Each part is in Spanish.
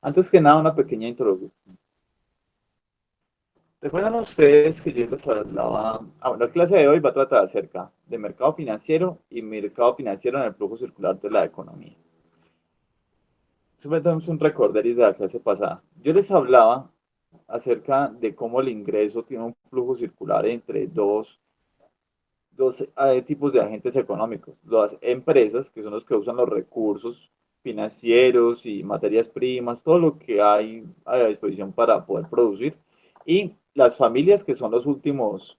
Antes que nada, una pequeña introducción. ¿Recuerdan ustedes que yo les hablaba? Bueno, la clase de hoy va a tratar acerca de mercado financiero y mercado financiero en el flujo circular de la economía. Siempre tenemos un recorderis de la clase pasada. Yo les hablaba acerca de cómo el ingreso tiene un flujo circular entre dos tipos de agentes económicos. Las empresas, que son los que usan los recursos financieros y materias primas, todo lo que hay a disposición para poder producir, y las familias, que son los últimos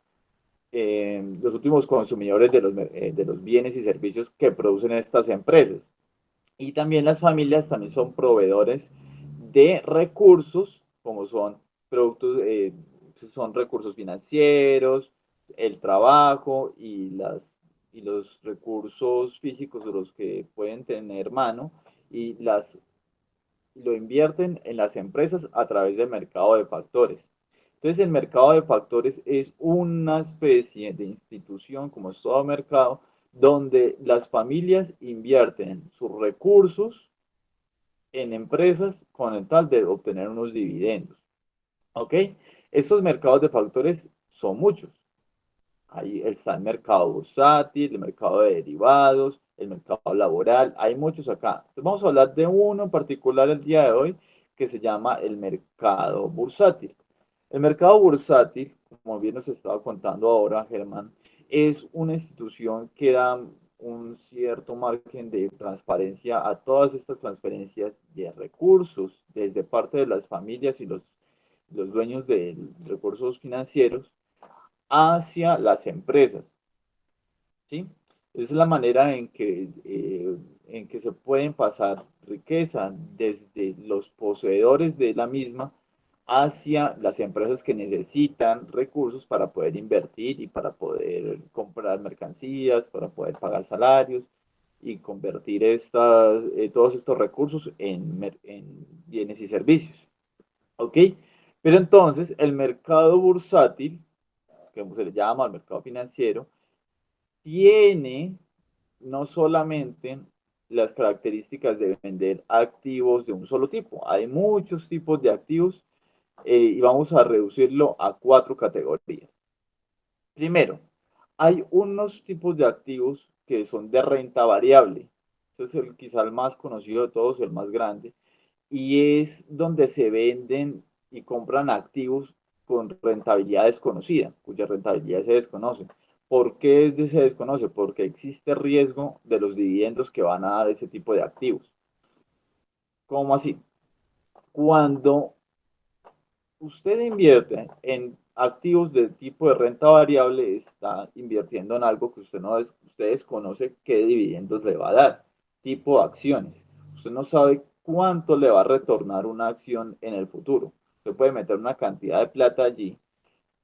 consumidores de los bienes y servicios que producen estas empresas. Y también las familias también son proveedores de recursos, como son productos, son recursos financieros, el trabajo y los recursos físicos de los que pueden tener mano y lo invierten en las empresas a través del mercado de factores. Entonces, el mercado de factores es una especie de institución, como es todo mercado, donde las familias invierten sus recursos en empresas con el tal de obtener unos dividendos. ¿Ok? Estos mercados de factores son muchos. Ahí está el mercado bursátil, el mercado de derivados, el mercado laboral, hay muchos acá. Entonces vamos a hablar de uno en particular el día de hoy que se llama el mercado bursátil. El mercado bursátil, como bien nos estaba contando ahora Germán, es una institución que da un cierto margen de transparencia a todas estas transferencias de recursos desde parte de las familias y los dueños de recursos financieros hacia las empresas, ¿sí? Es la manera en que se pueden pasar riqueza desde los poseedores de la misma hacia las empresas que necesitan recursos para poder invertir y para poder comprar mercancías, para poder pagar salarios y convertir todos estos recursos en bienes y servicios. ¿Ok? Pero entonces el mercado bursátil, que se le llama el mercado financiero, tiene no solamente las características de vender activos de un solo tipo, hay muchos tipos de activos y vamos a reducirlo a cuatro categorías. Primero, hay unos tipos de activos que son de renta variable. Este es quizá el más conocido de todos, el más grande, y es donde se venden y compran activos con rentabilidad desconocida, cuya rentabilidad se desconoce. ¿Por qué se desconoce? Porque existe riesgo de los dividendos que van a dar ese tipo de activos. ¿Cómo así? Cuando usted invierte en activos de tipo de renta variable, está invirtiendo en algo que usted desconoce qué dividendos le va a dar, tipo acciones. Usted no sabe cuánto le va a retornar una acción en el futuro. Usted puede meter una cantidad de plata allí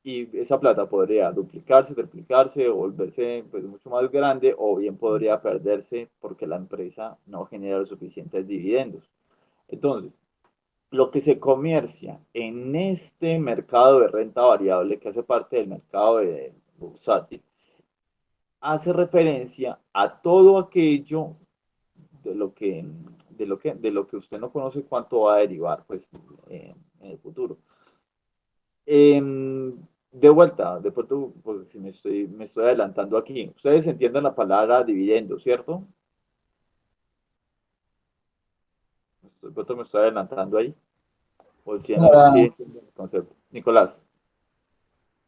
y esa plata podría duplicarse, triplicarse o volverse pues, mucho más grande o bien podría perderse porque la empresa no genera los suficientes dividendos. Entonces, lo que se comercia en este mercado de renta variable, que hace parte del mercado de bursátil, hace referencia a todo aquello de lo que, de lo que usted no conoce cuánto va a derivar pues, en el futuro. De vuelta, de pronto, pues, si me estoy adelantando aquí. Ustedes entienden la palabra dividendo, ¿cierto? De pronto me estoy adelantando ahí. O si sí Ahora, entienden el concepto. Nicolás.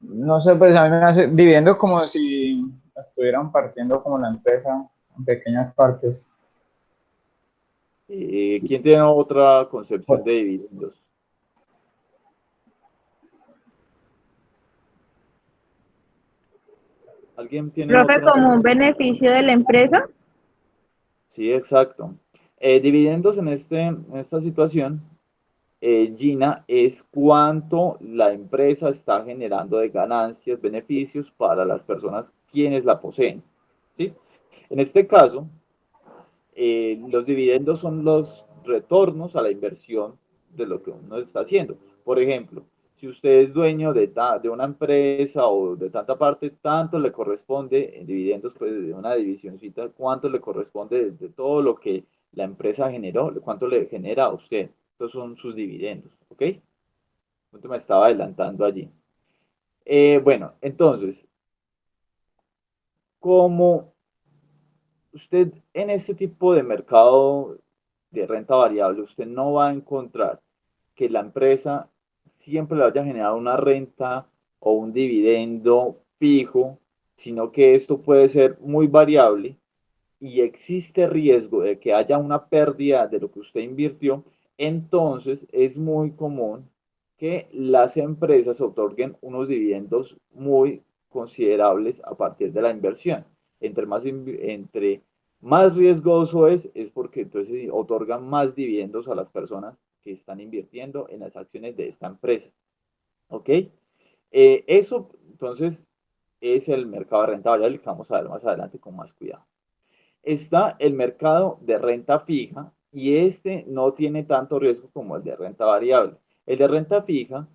no sé, pues a mí me hace dividiendo como si estuvieran partiendo como la empresa en pequeñas partes. ¿Quién tiene otra concepción de dividendos? ¿Alguien tiene Profe, otra? como un beneficio de la empresa. Sí, exacto. Dividendos en esta situación, Gina, es cuánto la empresa está generando de ganancias, beneficios para las personas quienes la poseen. ¿Sí? En este caso, los dividendos son los retornos a la inversión de lo que uno está haciendo. Por ejemplo, si usted es dueño de una empresa o de tanta parte, tanto le corresponde en dividendos pues, de una divisioncita, cuánto le corresponde de todo lo que la empresa generó, cuánto le genera a usted. Estos son sus dividendos, ¿ok? Me estaba adelantando allí. Bueno, entonces, como usted en este tipo de mercado de renta variable, usted no va a encontrar que la empresa siempre le vaya a generar una renta o un dividendo fijo, sino que esto puede ser muy variable y existe riesgo de que haya una pérdida de lo que usted invirtió, entonces es muy común que las empresas otorguen unos dividendos muy considerables a partir de la inversión. Entre más riesgoso es porque entonces otorgan más dividendos a las personas que están invirtiendo en las acciones de esta empresa. ¿Ok? Eso entonces es el mercado de renta variable que vamos a ver más adelante con más cuidado. Está el mercado de renta fija y este no tiene tanto riesgo como el de renta variable. El de renta fija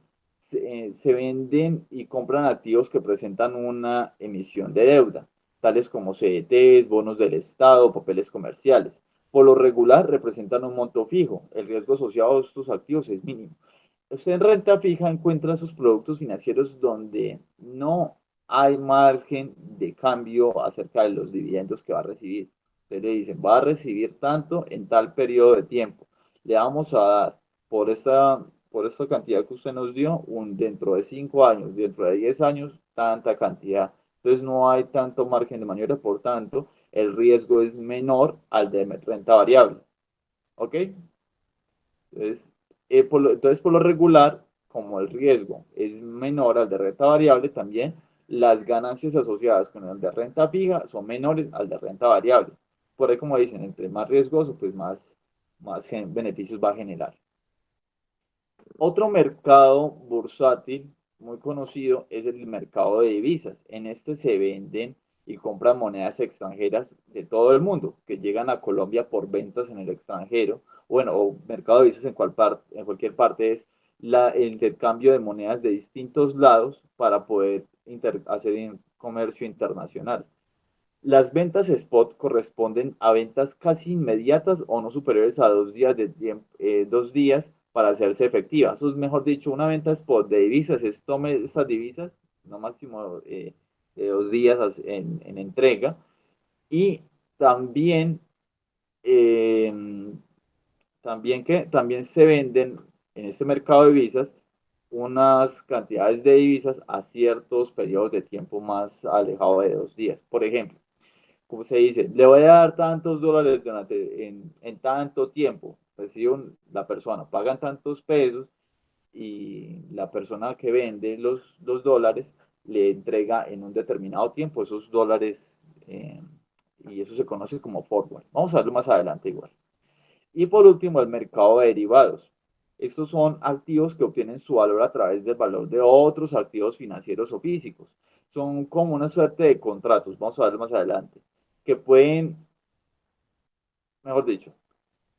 se venden y compran activos que presentan una emisión de deuda, tales como CDTs, bonos del Estado, papeles comerciales. Por lo regular representan un monto fijo. El riesgo asociado a estos activos es mínimo. Usted en renta fija encuentra sus productos financieros donde no hay margen de cambio acerca de los dividendos que va a recibir. Usted le dice, va a recibir tanto en tal periodo de tiempo. Le vamos a dar por esta cantidad que usted nos dio, dentro de 5 años, dentro de 10 años, tanta cantidad. Entonces no hay tanto margen de maniobra, por tanto, el riesgo es menor al de renta variable. ¿Ok? Entonces, por lo regular, como el riesgo es menor al de renta variable, también las ganancias asociadas con el de renta fija son menores al de renta variable. Por ahí, como dicen, entre más riesgoso, pues más beneficios va a generar. Otro mercado bursátil muy conocido es el mercado de divisas. En este se venden y compran monedas extranjeras de todo el mundo que llegan a Colombia por ventas en el extranjero. Bueno, o mercado de divisas en cualquier parte es el intercambio de monedas de distintos lados para poder hacer comercio internacional. Las ventas spot corresponden a ventas casi inmediatas o no superiores a 2 días de tiempo, 2 días para hacerse efectivas. Eso es mejor dicho, una venta spot de divisas es tome estas divisas, no máximo de 2 días en entrega. Y también, eh, también se venden en este mercado de divisas unas cantidades de divisas a ciertos periodos de tiempo más alejados de 2 días. Por ejemplo, como se dice, le voy a dar tantos dólares en tanto tiempo. Recibe la persona, pagan tantos pesos y la persona que vende los dólares le entrega en un determinado tiempo esos dólares y eso se conoce como forward. Vamos a verlo más adelante igual. Y por último, el mercado de derivados. Estos son activos que obtienen su valor a través del valor de otros activos financieros o físicos. Son como una suerte de contratos, vamos a verlo más adelante, que pueden, mejor dicho,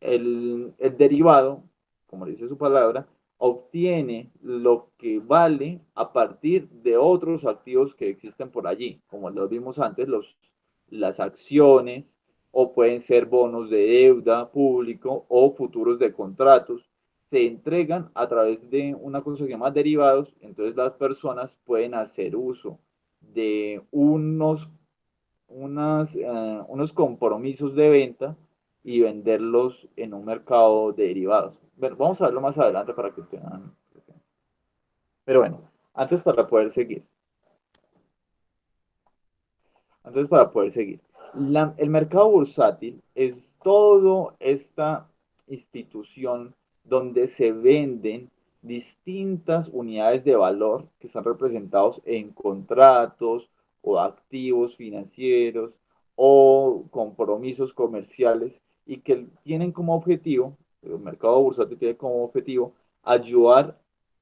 el derivado, como dice su palabra, obtiene lo que vale a partir de otros activos que existen por allí, como lo vimos antes, las acciones, o pueden ser bonos de deuda público o futuros de contratos, se entregan a través de una cosa que se llama derivados, entonces las personas pueden hacer uso de unos compromisos de venta y venderlos en un mercado de derivados. Bueno, vamos a verlo más adelante para que tengan. Pero bueno, antes para poder seguir. Antes para poder seguir. El mercado bursátil es toda esta institución donde se venden distintas unidades de valor que están representados en contratos o activos financieros o compromisos comerciales y que tienen como objetivo, el mercado bursátil tiene como objetivo ayudar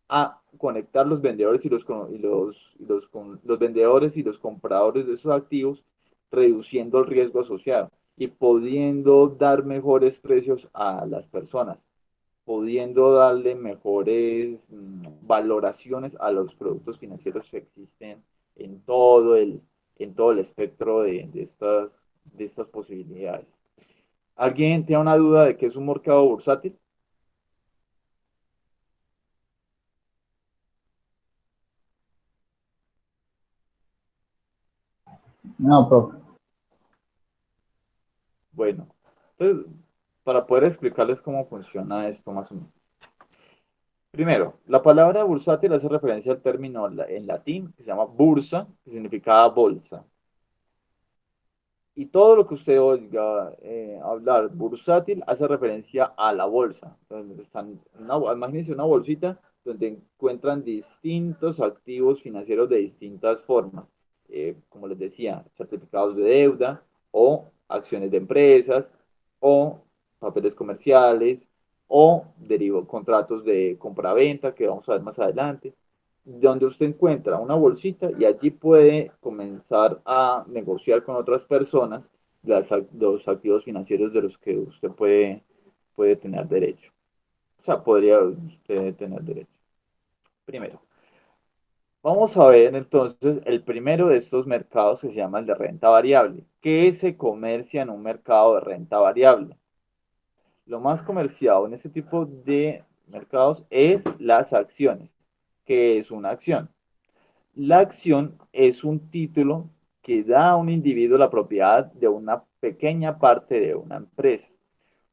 a conectar los vendedores los vendedores y los compradores de esos activos, reduciendo el riesgo asociado y pudiendo dar mejores precios a las personas, pudiendo darle mejores valoraciones a los productos financieros que existen en todo el espectro de estas posibilidades. ¿Alguien tiene una duda de qué es un mercado bursátil? No, profe. Bueno, entonces, para poder explicarles cómo funciona esto más o menos. Primero, la palabra bursátil hace referencia al término en latín que se llama bursa, que significa bolsa. Y todo lo que usted oiga hablar bursátil hace referencia a la bolsa. Entonces, imagínense una bolsita donde encuentran distintos activos financieros de distintas formas. Como les decía, certificados de deuda o acciones de empresas o papeles comerciales o contratos de compra-venta que vamos a ver más adelante, donde usted encuentra una bolsita y allí puede comenzar a negociar con otras personas los activos financieros de los que usted puede tener derecho. O sea, podría usted tener derecho. Primero, vamos a ver entonces el primero de estos mercados que se llama el de renta variable. ¿Qué se comercia en un mercado de renta variable? Lo más comerciado en este tipo de mercados es las acciones. ¿Qué es una acción? La acción es un título que da a un individuo la propiedad de una pequeña parte de una empresa.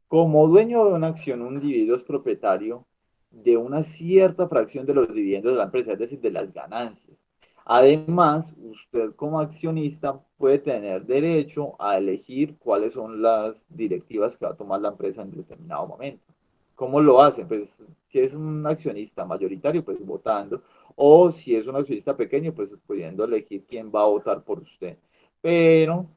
Como dueño de una acción, un individuo es propietario de una cierta fracción de los dividendos de la empresa, es decir, de las ganancias. Además, usted como accionista puede tener derecho a elegir cuáles son las directivas que va a tomar la empresa en determinado momento. ¿Cómo lo hacen? Pues si es un accionista mayoritario, pues votando, o si es un accionista pequeño, pues pudiendo elegir quién va a votar por usted. Pero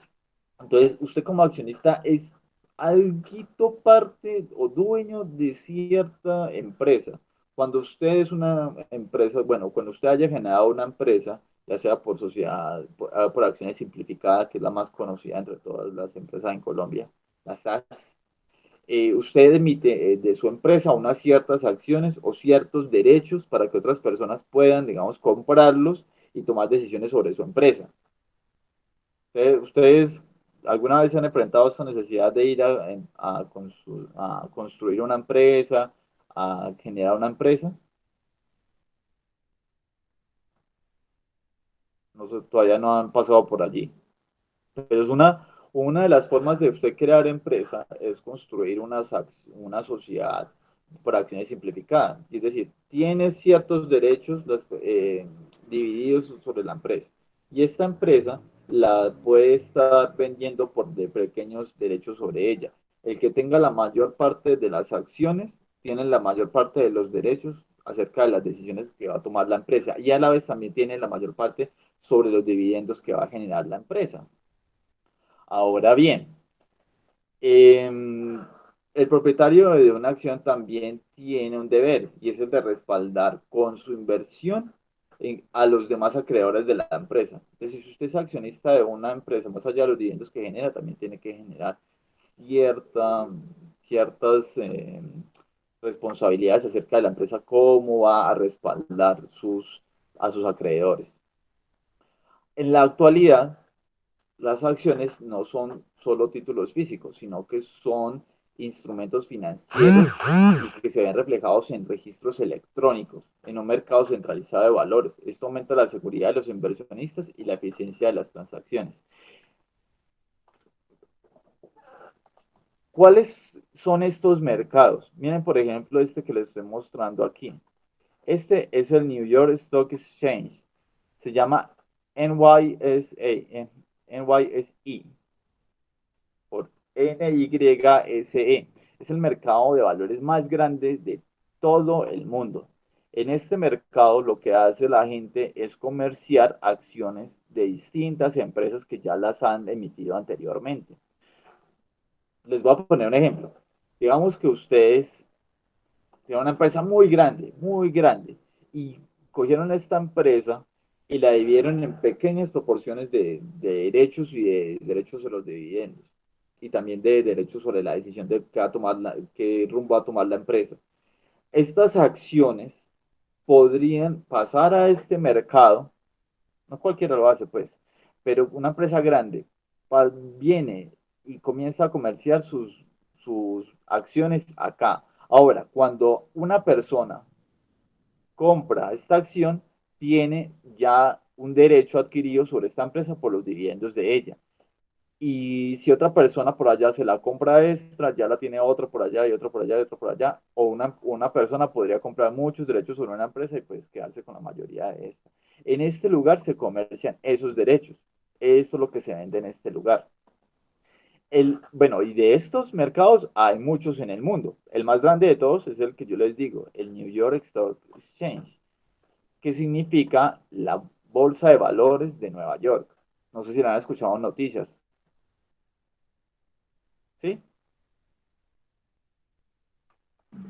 entonces, usted como accionista es alguito parte o dueño de cierta empresa. Cuando usted es una empresa, bueno, cuando usted haya generado una empresa, ya sea por sociedad, por acciones simplificadas, que es la más conocida entre todas las empresas en Colombia, las SAS, usted emite de su empresa unas ciertas acciones o ciertos derechos para que otras personas puedan, digamos, comprarlos y tomar decisiones sobre su empresa. ¿Ustedes alguna vez se han enfrentado a esta necesidad de ir a construir una empresa, a generar una empresa? No sé, todavía no han pasado por allí. Pero es una de las formas de usted crear empresa es construir una sociedad por acciones simplificadas. Es decir, tiene ciertos derechos divididos sobre la empresa. Y esta empresa la puede estar vendiendo por de pequeños derechos sobre ella. El que tenga la mayor parte de las acciones tiene la mayor parte de los derechos acerca de las decisiones que va a tomar la empresa y a la vez también tiene la mayor parte sobre los dividendos que va a generar la empresa. Ahora bien, el propietario de una acción también tiene un deber y es el de respaldar con su inversión a los demás acreedores de la empresa. Entonces, si usted es accionista de una empresa, más allá de los dividendos que genera, también tiene que generar cierta, ciertas responsabilidades acerca de la empresa, cómo va a respaldar a sus acreedores. En la actualidad, las acciones no son solo títulos físicos, sino que son instrumentos financieros y que se ven reflejados en registros electrónicos, en un mercado centralizado de valores. Esto aumenta la seguridad de los inversionistas y la eficiencia de las transacciones. ¿Cuáles son estos mercados? Miren, por ejemplo, este que les estoy mostrando aquí. Este es el New York Stock Exchange. Se llama NYSE. NYSE. Por NYSE. Es el mercado de valores más grande de todo el mundo. En este mercado lo que hace la gente es comerciar acciones de distintas empresas que ya las han emitido anteriormente. Les voy a poner un ejemplo. Digamos que ustedes tienen una empresa muy grande, y cogieron esta empresa y la dividieron en pequeñas proporciones de derechos y de derechos sobre los dividendos y también de derechos sobre la decisión de qué rumbo va a tomar la empresa. Estas acciones podrían pasar a este mercado, no cualquiera lo hace pues, pero una empresa grande viene y comienza a comerciar sus acciones acá. Ahora, cuando una persona compra esta acción, tiene ya un derecho adquirido sobre esta empresa por los dividendos de ella. Y si otra persona por allá se la compra extra, ya la tiene otro por allá y otro por allá y otro por allá, o una persona podría comprar muchos derechos sobre una empresa y pues quedarse con la mayoría de esta. En este lugar se comercian esos derechos. Esto es lo que se vende en este lugar. Bueno, y de estos mercados hay muchos en el mundo. El más grande de todos es el que yo les digo, el New York Stock Exchange, que significa la Bolsa de Valores de Nueva York. No sé si la han escuchado en noticias. ¿Sí?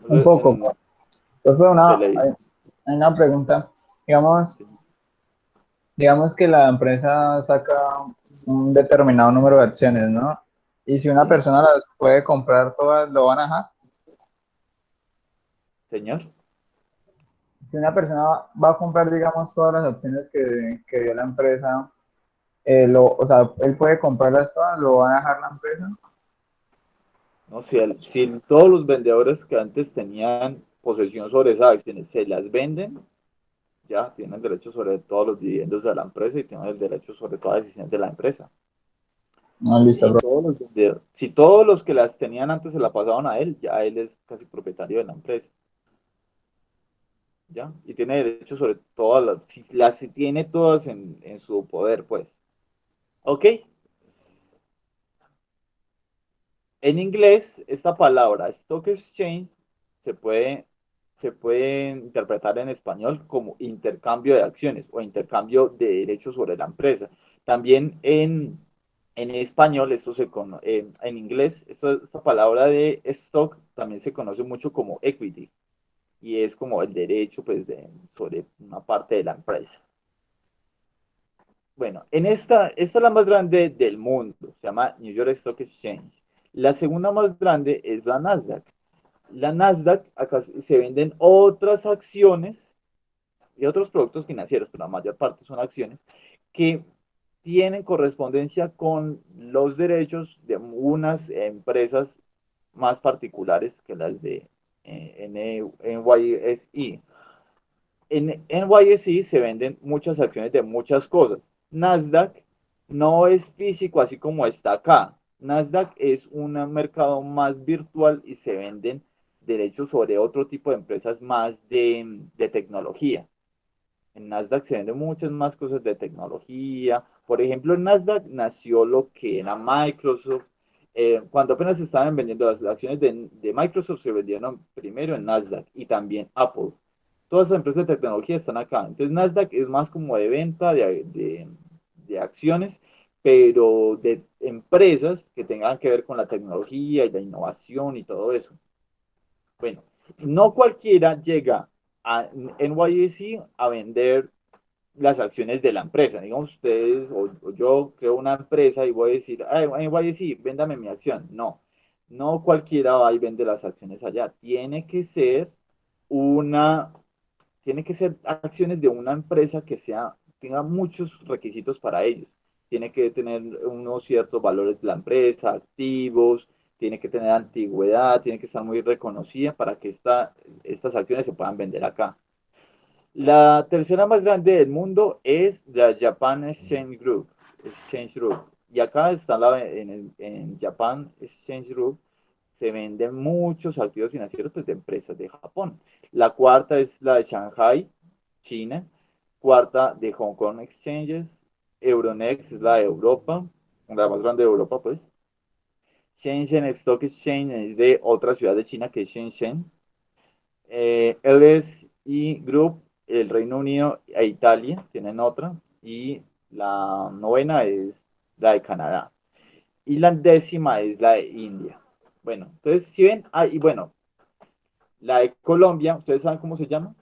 Un poco. Profe, Se le, hay una pregunta. Digamos, digamos que la empresa saca un determinado número de acciones, ¿no? Y si una ¿sí? persona las puede comprar todas, ¿lo van a dejar? Señor. Si una persona va a comprar, digamos, todas las acciones que dio la empresa, o sea, él puede comprarlas todas, ¿lo va a dejar la empresa? ¿No? Si todos los vendedores que antes tenían posesión sobre esas acciones se las venden, ya tienen derecho sobre todos los dividendos de la empresa y tienen el derecho sobre todas las decisiones de la empresa. No, listo, Si profe. todos los vendedores, si todos los que las tenían antes se la pasaban a él, ya él es casi propietario de la empresa. ¿Ya? Y tiene derecho sobre todas si tiene todas en su poder, pues. ¿Ok? En inglés, esta palabra stock exchange se puede, se puede interpretar en español como intercambio de acciones o intercambio de derechos sobre la empresa. También en español, en inglés, esta palabra de stock también se conoce mucho como equity y es como el derecho pues, sobre una parte de la empresa. Bueno, esta es la más grande del mundo, se llama New York Stock Exchange. La segunda más grande es la Nasdaq. La Nasdaq, acá se venden otras acciones y otros productos financieros, pero la mayor parte son acciones, que tienen correspondencia con los derechos de unas empresas más particulares que las de NYSE. En NYSE se venden muchas acciones de muchas cosas. Nasdaq no es físico así como está acá. Nasdaq es un mercado más virtual y se venden derechos sobre otro tipo de empresas más de tecnología. En Nasdaq se venden muchas más cosas de tecnología. Por ejemplo, en Nasdaq nació lo que era Microsoft. Cuando apenas se estaban vendiendo las acciones de Microsoft, se vendieron primero en Nasdaq y también Apple. Todas las empresas de tecnología están acá. Entonces, Nasdaq es más como de venta de acciones, pero de empresas que tengan que ver con la tecnología y la innovación y todo eso. Bueno, no cualquiera llega a NYSE a vender las acciones de la empresa. Digamos, ustedes o yo creo una empresa y voy a decir, NYSE, véndame mi acción. No, no cualquiera va y vende las acciones allá. Una, tiene que ser acciones de una empresa que tenga muchos requisitos para ellos. Tiene que tener unos ciertos valores de la empresa, activos, tiene que tener antigüedad, tiene que estar muy reconocida para que estas acciones se puedan vender acá. La tercera más grande del mundo es la Japan Exchange Group. Exchange Group. Y acá está en Japan Exchange Group, se venden muchos activos financieros pues, de empresas de Japón. La cuarta es la de Shanghai, China. Cuarta de Hong Kong Exchanges. Euronext es la de Europa, la más grande de Europa, pues. Shenzhen Stock Exchange es de otra ciudad de China que es Shenzhen. LSI Group, el Reino Unido e Italia tienen otra. Y la novena es la de Canadá. Y la décima es la de India. Bueno, entonces, si ven, y bueno, la de Colombia, ¿ustedes saben cómo se llama?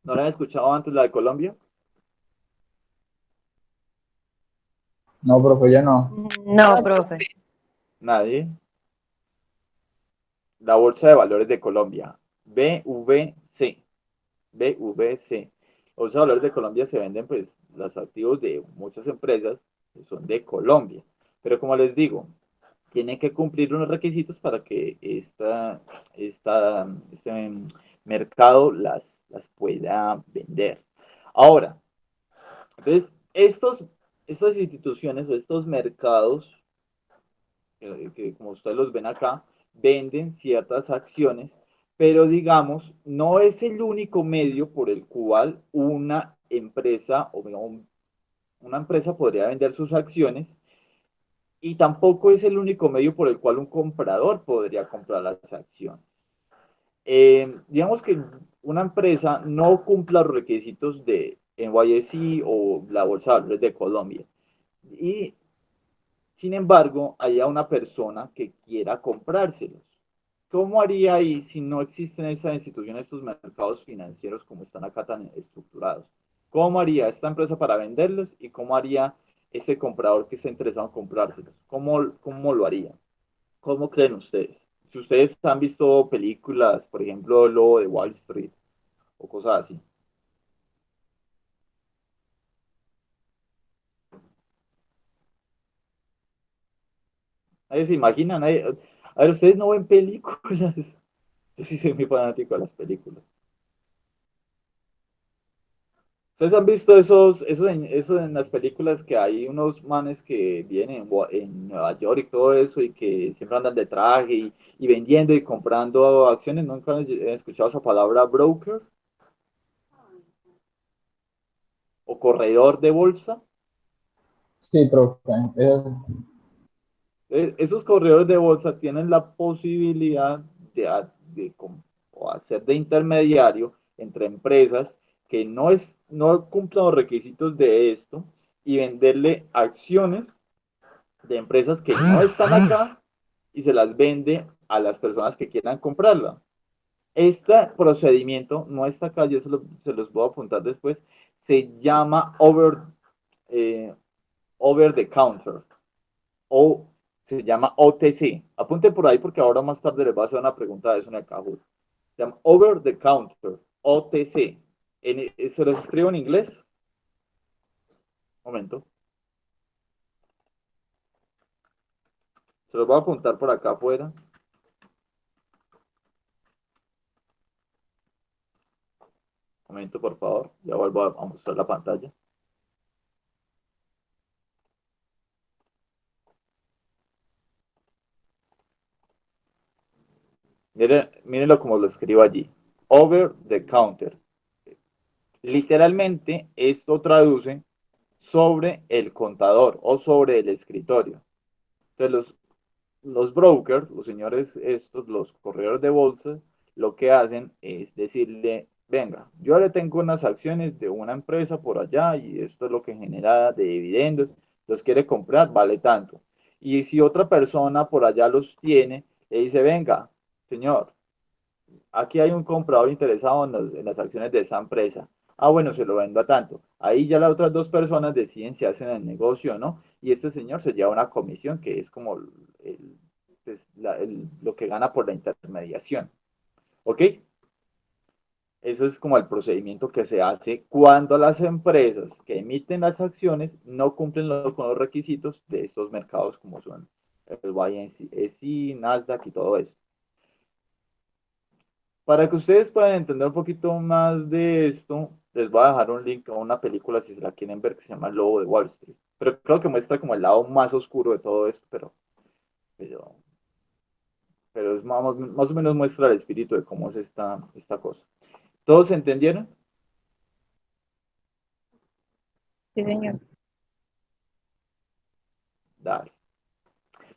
¿No la han escuchado antes, la de Colombia? No, profe, ya no. No, No, profe. Nadie. La Bolsa de Valores de Colombia, BVC. BVC. La Bolsa de Valores de Colombia se venden, pues, los activos de muchas empresas que son de Colombia. Pero como les digo, tiene que cumplir unos requisitos para que este mercado las pueda vender. Ahora, entonces, estas instituciones o estos mercados, que como ustedes los ven acá, venden ciertas acciones, pero digamos, no es el único medio por el cual una empresa o digamos, una empresa podría vender sus acciones y tampoco es el único medio por el cual un comprador podría comprar las acciones. Digamos que una empresa no cumpla los requisitos de NYSE o la Bolsa de Valores de Colombia y sin embargo haya una persona que quiera comprárselos. ¿Cómo haría ahí si no existen esas instituciones, estos mercados financieros como están acá tan estructurados? ¿Cómo haría esta empresa para venderlos y cómo haría ese comprador que está interesado en comprárselos? ¿Cómo lo haría? ¿Cómo creen ustedes? Si ustedes han visto películas, por ejemplo, Lobo de Wall Street o cosas así. Nadie se imagina, nadie... A ver, ustedes no ven películas. Yo sí soy muy fanático de las películas. ¿Ustedes han visto esos en las películas que hay unos manes que vienen en Nueva York y todo eso y que siempre andan de traje y vendiendo y comprando acciones? ¿Nunca han escuchado esa palabra broker o corredor de bolsa? Sí, profe. Esos corredores de bolsa tienen la posibilidad de o hacer de intermediario entre empresas que no cumplan los requisitos de esto y venderle acciones de empresas que no están acá y se las vende a las personas que quieran comprarla. Este procedimiento no está acá, se los voy a apuntar después, se llama eh, over the counter o se llama OTC. Apunten por ahí porque ahora más tarde les va a hacer una pregunta de eso en el Kahoot. Se llama over the counter, OTC. ¿Se los escribo en inglés? Un momento. Se los voy a apuntar por acá afuera. Un momento, por favor. Ya vuelvo a mostrar la pantalla. Mírenlo como lo escribo allí. Over the counter. Literalmente, esto traduce sobre el contador o sobre el escritorio. Entonces, los brokers, los señores estos, los corredores de bolsa, lo que hacen es decirle, venga, yo le tengo unas acciones de una empresa por allá y esto es lo que genera de dividendos, los quiere comprar, vale tanto. Y si otra persona por allá los tiene, le dice, venga, señor, aquí hay un comprador interesado en las acciones de esa empresa. Ah, bueno, se lo vendo a tanto. Ahí ya las otras dos personas deciden si hacen el negocio o no. Y este señor se lleva una comisión que es como pues, lo que gana por la intermediación. ¿Ok? Eso es como el procedimiento que se hace cuando las empresas que emiten las acciones no cumplen con los requisitos de estos mercados como son el YNC, Nasdaq y todo eso. Para que ustedes puedan entender un poquito más de esto, les voy a dejar un link a una película si se la quieren ver que se llama El Lobo de Wall Street. Pero creo que muestra como el lado más oscuro de todo esto, pero, pero es más o menos muestra el espíritu de cómo es esta cosa. ¿Todos se entendieron? Sí, señor. Dale.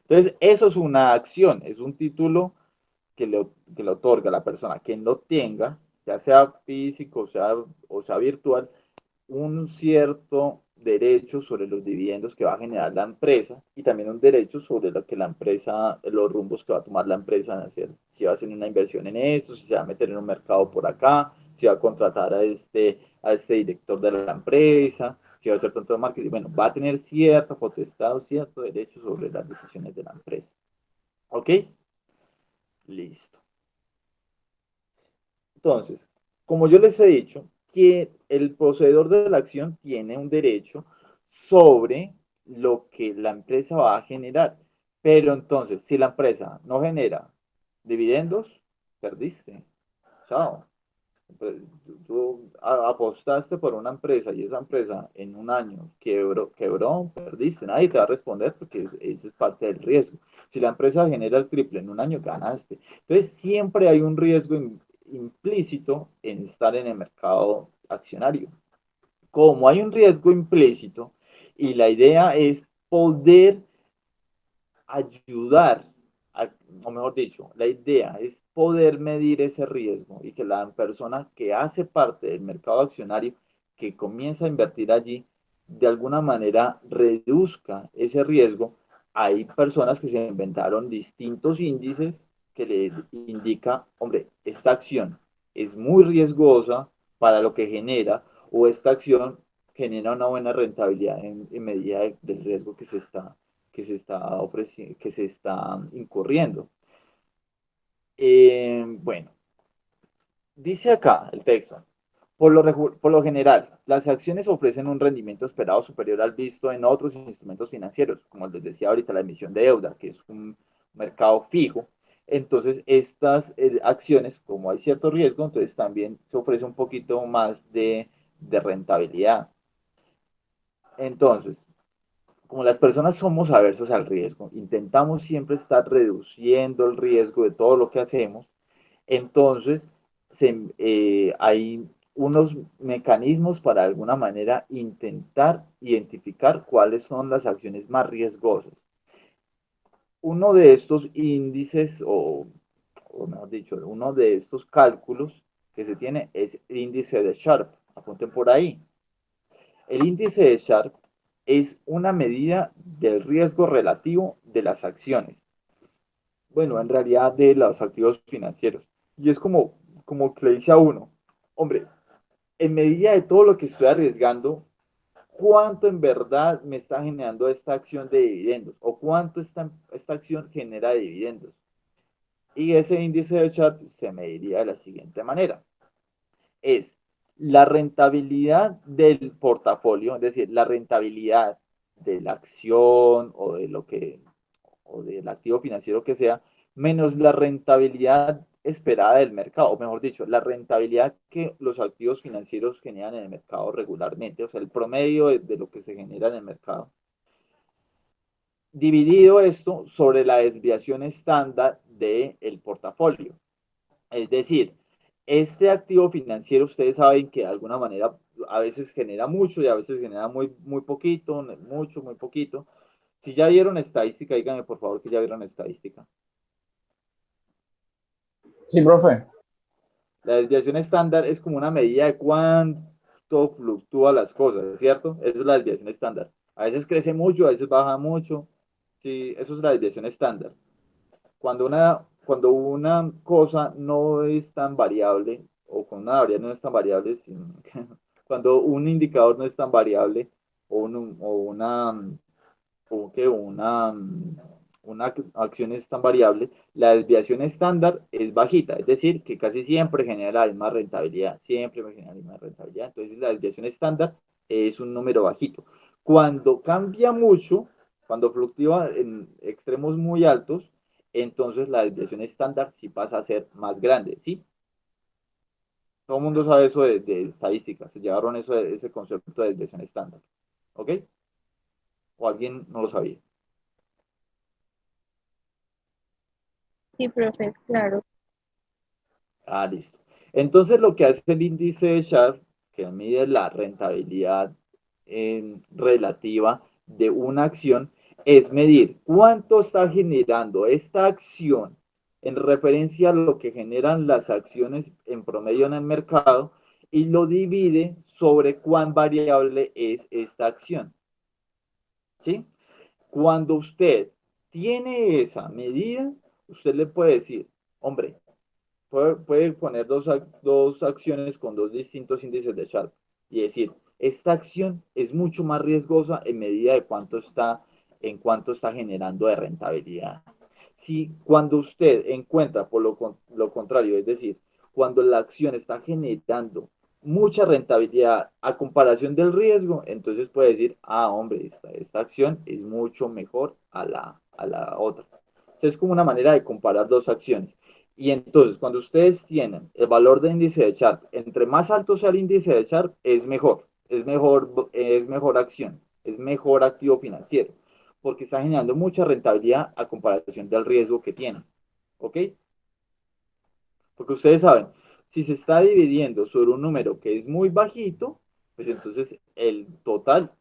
Entonces, eso es una acción, es un título que le otorga a la persona. Quien lo tenga, ya sea físico o sea virtual, un cierto derecho sobre los dividendos que va a generar la empresa y también un derecho sobre lo que la empresa, los rumbos que va a tomar la empresa en hacer, si va a hacer una inversión en esto, si se va a meter en un mercado por acá, si va a contratar a este director de la empresa, si va a hacer tanto de marketing. Bueno, va a tener cierta potestad o cierto derecho sobre las decisiones de la empresa. ¿Ok? Listo. Entonces, como yo les he dicho, que el poseedor de la acción tiene un derecho sobre lo que la empresa va a generar, Pero entonces, si la empresa no genera dividendos, perdiste. Chao. Pues, tú apostaste por una empresa y esa empresa en un año quebró, perdiste. Nadie te va a responder porque ese es parte del riesgo. Si la empresa genera el triple en un año, ganaste. Entonces, siempre hay un riesgo implícito en estar en el mercado accionario. Como hay un riesgo implícito y la idea es poder ayudar, o mejor dicho, la idea es poder medir ese riesgo y que la persona que hace parte del mercado accionario, que comienza a invertir allí, de alguna manera reduzca ese riesgo. Hay personas que se inventaron distintos índices que le indica, hombre, esta acción es muy riesgosa para lo que genera o esta acción genera una buena rentabilidad en medida del riesgo que se está incurriendo. Bueno, dice acá el texto, por lo general, las acciones ofrecen un rendimiento esperado superior al visto en otros instrumentos financieros, como les decía ahorita, la emisión de deuda, que es un mercado fijo. Entonces, estas acciones, como hay cierto riesgo, entonces también se ofrece un poquito más de rentabilidad. Entonces, como las personas somos aversos al riesgo, intentamos siempre estar reduciendo el riesgo de todo lo que hacemos, entonces hay unos mecanismos para de alguna manera intentar identificar cuáles son las acciones más riesgosas. Uno de estos índices, o mejor dicho, uno de estos cálculos que se tiene es el índice de Sharpe. Apunten por ahí. El índice de Sharpe es una medida del riesgo relativo de las acciones. Bueno, en realidad de los activos financieros. Y es como que le dice a uno, hombre, en medida de todo lo que estoy arriesgando, ¿cuánto en verdad me está generando esta acción de dividendos? ¿O cuánto esta acción genera de dividendos? Y ese índice de Sharpe se mediría de la siguiente manera. Es la rentabilidad del portafolio, es decir, la rentabilidad de la acción o del activo financiero que sea, menos la rentabilidad esperada del mercado, o mejor dicho, la rentabilidad que los activos financieros generan en el mercado regularmente, o sea, el promedio de lo que se genera en el mercado. Dividido esto sobre la desviación estándar del portafolio. Es decir, este activo financiero, ustedes saben que de alguna manera a veces genera mucho y a veces genera muy poquito, mucho, muy poquito. Si ya vieron estadística, díganme por favor que ya vieron estadística. Sí, profe. La desviación estándar es como una medida de cuánto fluctúan las cosas, ¿cierto? Esa es la desviación estándar. A veces crece mucho, a veces baja mucho. Sí, eso es la desviación estándar. Cuando una cosa no es tan variable, o con una variable no es tan variable, cuando un indicador no es tan variable, o, un, o una, o que una acción es tan variable, la desviación estándar es bajita, es decir, que casi siempre genera la misma rentabilidad, siempre genera la misma rentabilidad. Entonces, la desviación estándar es un número bajito. Cuando cambia mucho, cuando fluctúa en extremos muy altos, entonces la desviación estándar sí pasa a ser más grande, ¿sí? Todo el mundo sabe eso de estadística, se llevaron ese concepto de desviación estándar, ¿ok? ¿O alguien no lo sabía? Sí, profe, claro. Ah, listo. Entonces, lo que hace el índice de Sharpe, que mide la rentabilidad relativa de una acción, es medir cuánto está generando esta acción en referencia a lo que generan las acciones en promedio en el mercado y lo divide sobre cuán variable es esta acción. ¿Sí? Cuando usted tiene esa medida, usted le puede decir, hombre, puede poner dos acciones con dos distintos índices de Sharpe y decir, esta acción es mucho más riesgosa en medida de en cuánto está generando de rentabilidad. Si cuando usted encuentra por lo contrario, es decir, cuando la acción está generando mucha rentabilidad a comparación del riesgo, entonces puede decir, ah, hombre, esta acción es mucho mejor a la otra. Entonces, es como una manera de comparar dos acciones. Y entonces, cuando ustedes tienen el valor de índice de Sharpe, entre más alto sea el índice de Sharpe, es mejor acción, es mejor activo financiero, porque está generando mucha rentabilidad a comparación del riesgo que tienen. ¿Ok? Porque ustedes saben, si se está dividiendo sobre un número que es muy bajito, pues entonces el total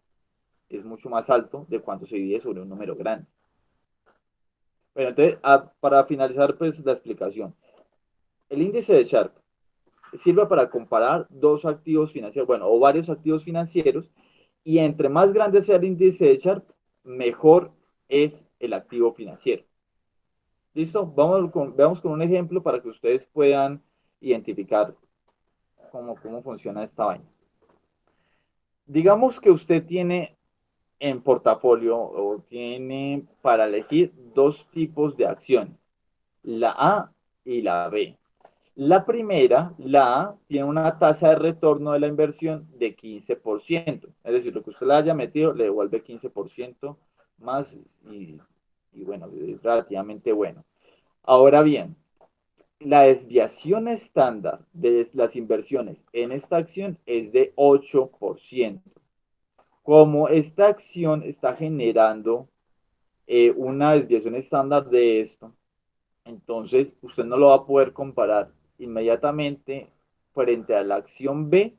es mucho más alto de cuando se divide sobre un número grande. Bueno, entonces, para finalizar pues la explicación, el índice de Sharpe sirve para comparar dos activos financieros, bueno, o varios activos financieros, y entre más grande sea el índice de Sharpe, mejor es el activo financiero. ¿Listo? Veamos con un ejemplo para que ustedes puedan identificar cómo funciona esta vaina. Digamos que usted tiene en portafolio o tiene para elegir dos tipos de acciones, la A y la B. La primera, la A, tiene una tasa de retorno de la inversión de 15%. Es decir, lo que usted le haya metido le devuelve 15% más y bueno, es relativamente bueno. Ahora bien, la desviación estándar de las inversiones en esta acción es de 8%. Como esta acción está generando una desviación estándar de esto, entonces usted no lo va a poder comparar inmediatamente frente a la acción B,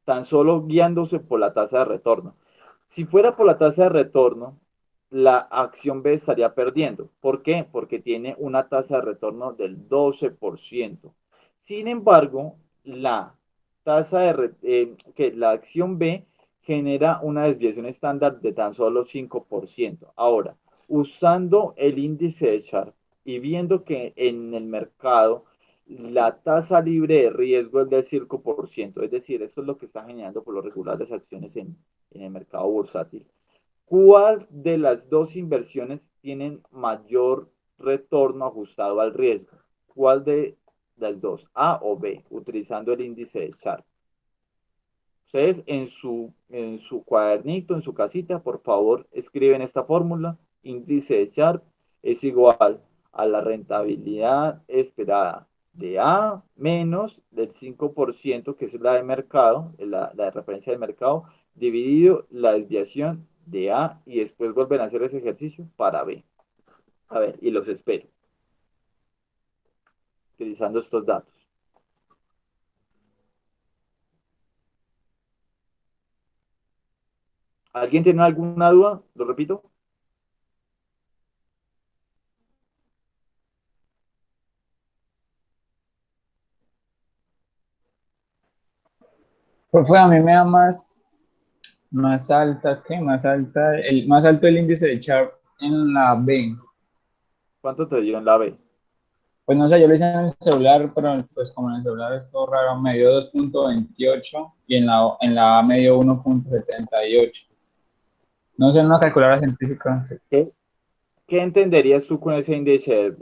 tan solo guiándose por la tasa de retorno. Si fuera por la tasa de retorno, la acción B estaría perdiendo. ¿Por qué? Porque tiene una tasa de retorno del 12%. Sin embargo, la acción B genera una desviación estándar de tan solo 5%. Ahora, usando el índice de Sharpe y viendo que en el mercado la tasa libre de riesgo es del 5%, es decir, eso es lo que está generando por lo regular las acciones en el mercado bursátil. ¿Cuál de las dos inversiones tienen mayor retorno ajustado al riesgo? ¿Cuál de las dos, A o B, utilizando el índice de Sharpe? Ustedes en su cuadernito, en su casita, por favor, escriben esta fórmula. Índice de Sharpe es igual a la rentabilidad esperada de A menos del 5%, que es la de mercado, la de referencia de mercado, dividido la desviación de A, y después vuelven a hacer ese ejercicio para B. A ver, y los espero, utilizando estos datos. ¿Alguien tiene alguna duda? ¿Lo repito? Pues a mí me da más alta, ¿qué? Más alto el índice de Sharpe en la B. ¿Cuánto te dio en la B? Pues no sé, yo lo hice en el celular, pero pues como en el celular es todo raro, me dio 2.28 y en la A me dio 1.78. No sé, en una calculadora científica. Sí. ¿Qué? ¿Qué entenderías tú con ese índice?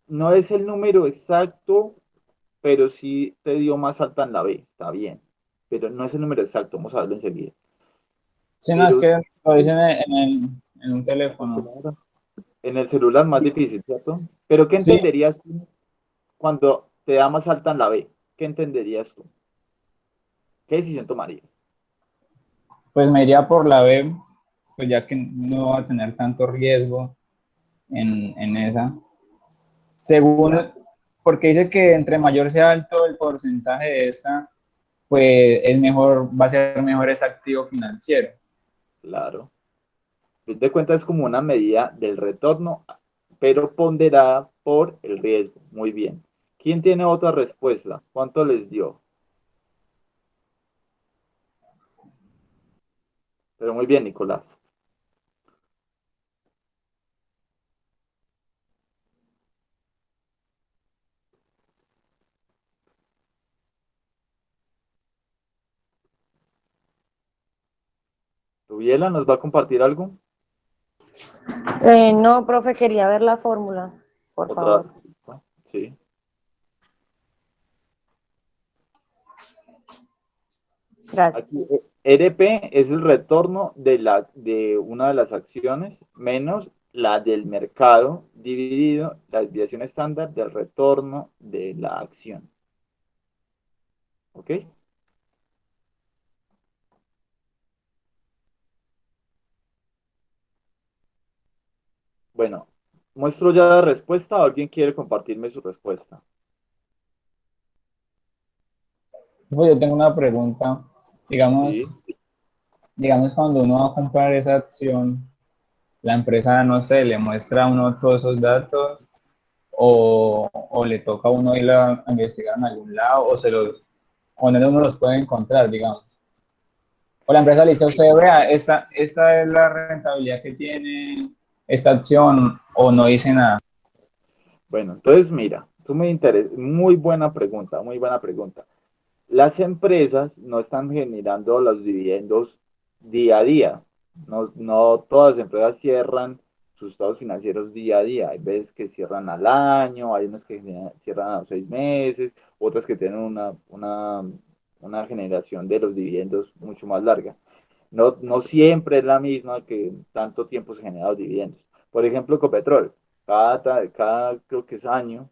No es el número exacto, pero sí te dio más alta en la B, está bien. Pero no es el número exacto, vamos a verlo enseguida. Sí, no, es Pero que lo hice en un teléfono. en el celular más difícil, ¿cierto? Pero ¿qué Sí, entenderías tú cuando te da más alta en la B? ¿Qué entenderías tú? ¿Qué decisión tomarías? pues me iría por la B, pues ya que no va a tener tanto riesgo en esa. Según, Ya, porque dice que entre mayor sea alto el porcentaje de esta, pues es mejor, va a ser mejor ese activo financiero. claro. Fin de cuentas es como una medida del retorno, pero ponderada por el riesgo. Muy bien. ¿Quién tiene otra respuesta? ¿Cuánto les dio? Pero muy bien, Nicolás. ¿Tuviela nos va a compartir algo? No, profe, quería ver la fórmula, por Otra. favor. Sí. Gracias. Aquí, EDP es el retorno de una de las acciones menos la del mercado dividido la desviación estándar del retorno de la acción. ¿Ok? Bueno, ¿muestro ya la respuesta o alguien quiere compartirme su respuesta? Pues yo tengo una pregunta. Digamos, Sí. digamos cuando uno va a comprar esa acción, la empresa, no sé, le muestra a uno todos esos datos o le toca a uno ir a investigar en algún lado o no uno los puede encontrar, digamos. O la empresa le dice a usted, vea, esta es la rentabilidad que tiene esta acción o no dice nada. Bueno, entonces mira, tú me interesa, muy buena pregunta, muy buena pregunta. Las empresas no están generando los dividendos día a día. No, no todas las empresas cierran sus estados financieros día a día. Hay veces que cierran al año, hay unas que cierran a los 6 meses, otras que tienen una generación de los dividendos mucho más larga. No, no siempre es la misma que tanto tiempo se generan los dividendos. Por ejemplo, Ecopetrol, cada creo que es año,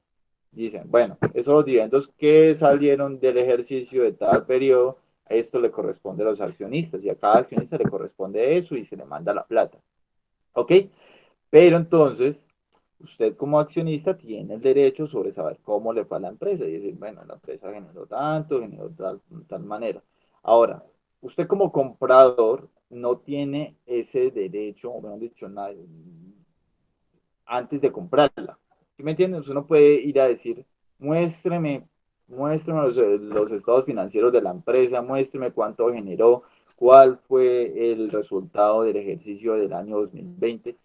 dicen, bueno, esos dividendos que salieron del ejercicio de tal periodo, esto le corresponde a los accionistas y a cada accionista le corresponde eso y se le manda la plata. ¿Ok? Pero entonces, usted como accionista tiene el derecho sobre saber cómo le fue a la empresa y decir, bueno, la empresa generó tanto, generó tal manera. Ahora, usted como comprador no tiene ese derecho, o mejor dicho, antes de comprarla. ¿Sí me entienden? Usted no puede ir a decir, muéstreme, muéstreme los estados financieros de la empresa, muéstreme cuánto generó, cuál fue el resultado del ejercicio del año 2020.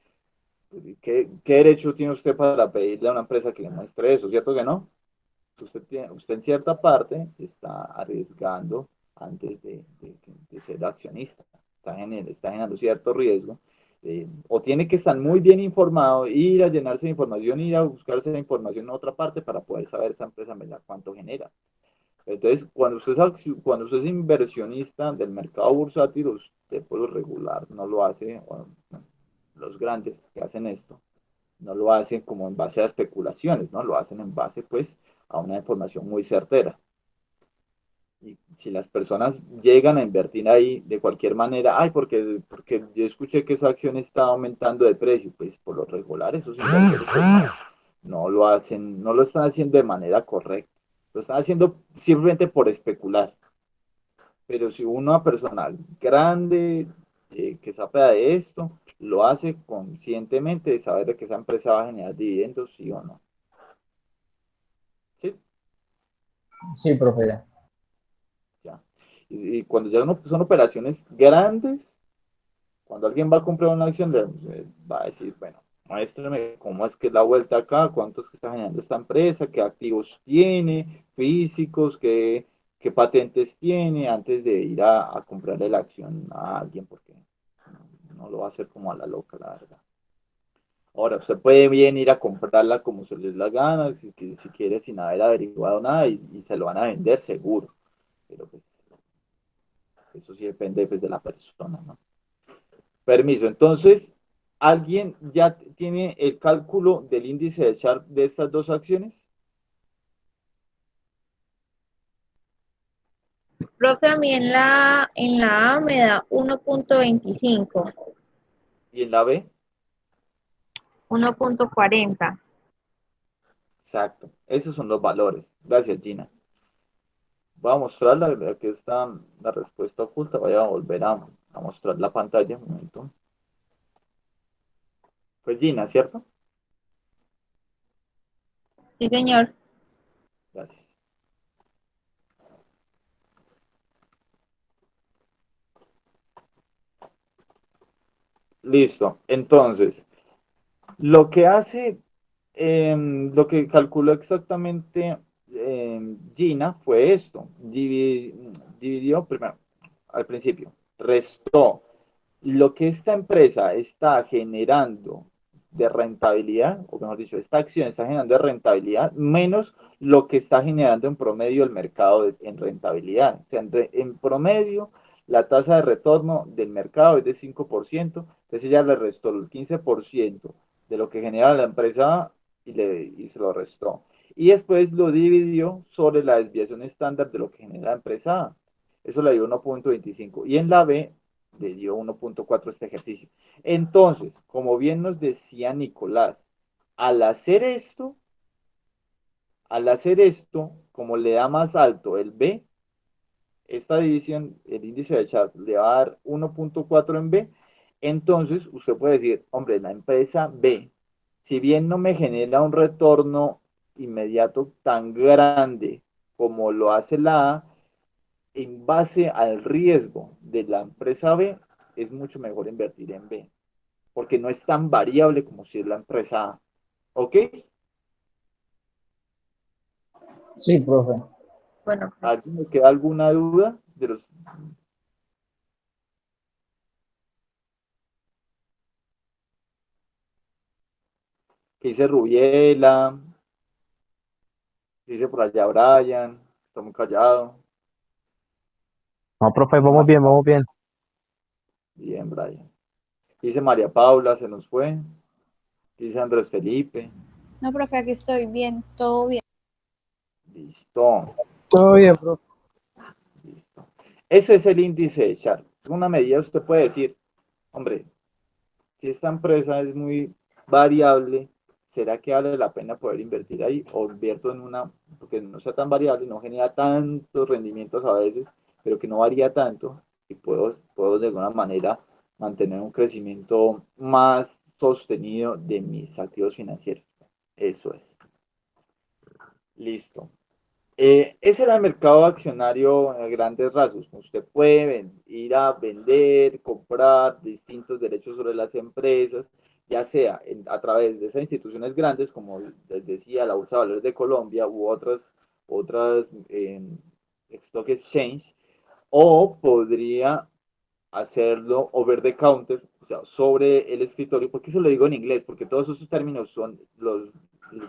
¿Qué derecho tiene usted para pedirle a una empresa que le muestre eso? ¿Cierto que no? Usted en cierta parte está arriesgando antes de ser accionista. Está generando cierto riesgo. O tiene que estar muy bien informado, ir a llenarse de información, ir a buscarse la información en otra parte para poder saber esa empresa cuánto genera. Entonces, cuando usted es inversionista del mercado bursátil, usted por lo regular no lo hace, bueno, los grandes que hacen esto, no lo hacen como en base a especulaciones, ¿no? Lo hacen en base, pues, a una información muy certera. Y si las personas llegan a invertir ahí de cualquier manera, ay, porque yo escuché que esa acción está aumentando de precio, pues por lo regular esos inversores pues, no lo hacen, no lo están haciendo de manera correcta, lo están haciendo simplemente por especular. Pero si una persona grande que sabe de esto, lo hace conscientemente de saber de que esa empresa va a generar dividendos, sí o no. ¿Sí? Sí, profe. Ya. Ya. Y cuando ya son operaciones grandes, cuando alguien va a comprar una acción, va a decir, bueno, muéstrame cómo es que es la vuelta acá, cuánto es que está generando esta empresa, qué activos tiene, físicos, qué patentes tiene, antes de ir a comprarle la acción a alguien, porque no lo va a hacer como a la loca, la verdad. Ahora, usted puede bien ir a comprarla como se les da la gana, si quiere, sin haber averiguado nada, y se lo van a vender seguro. Pero pues, eso sí depende pues, de la persona, ¿no? Permiso. Entonces, ¿alguien ya tiene el cálculo del índice de Sharpe de estas dos acciones? Profe, a mí en la A me da 1.25, ¿Y en la B? 1.40. Exacto. Esos son los valores. Gracias, Gina. Voy a mostrarla, aquí está la respuesta oculta. Voy a volver a mostrar la pantalla un momento. Pues Gina, ¿cierto? Sí, señor. Gracias. Listo. Entonces, lo que hace, lo que calculó exactamente Gina fue esto. Dividió primero, al principio, restó lo que esta empresa está generando de rentabilidad, o mejor dicho, esta acción está generando de rentabilidad, menos lo que está generando en promedio el mercado en rentabilidad. O sea, en promedio, la tasa de retorno del mercado es de 5%, entonces ya le restó el 15% de lo que genera la empresa A y se lo restó. Y después lo dividió sobre la desviación estándar de lo que genera la empresa A. Eso le dio 1.25. Y en la B le dio 1.4 este ejercicio. Entonces, como bien nos decía Nicolás, al hacer esto, como le da más alto el B, esta división, el índice de Sharpe le va a dar 1.4 en B, entonces usted puede decir, hombre, la empresa B, si bien no me genera un retorno inmediato tan grande como lo hace la A, en base al riesgo de la empresa B, es mucho mejor invertir en B, porque no es tan variable como si es la empresa A. ¿Ok? Sí, profe. Bueno, ¿Alguien me queda alguna duda de los... ¿Qué dice Rubiela? ¿Qué dice por allá Brian? Está muy callado. No, profe, Dice vamos María bien, vamos bien. Bien, Brian. Dice María Paula, se nos fue. Dice Andrés Felipe. No, profe, aquí estoy bien, todo bien. Listo. Todo bien, profe. Listo. Ese es el índice de Sharpe. Una medida usted puede decir, hombre, si esta empresa es muy variable, ¿será que vale la pena poder invertir ahí? O invierto en una, porque no sea tan variable, no genera tantos rendimientos a veces, pero que no varía tanto y puedo de alguna manera mantener un crecimiento más sostenido de mis activos financieros. Eso es. Listo. Ese era el mercado accionario a grandes rasgos. Usted puede ir a vender, comprar distintos derechos sobre las empresas, ya sea a través de esas instituciones grandes, como les decía, la Bolsa de Valores de Colombia u otras stock exchange, o podría hacerlo over the counter, o sea, sobre el escritorio. ¿Por qué se lo digo en inglés? Porque todos esos términos son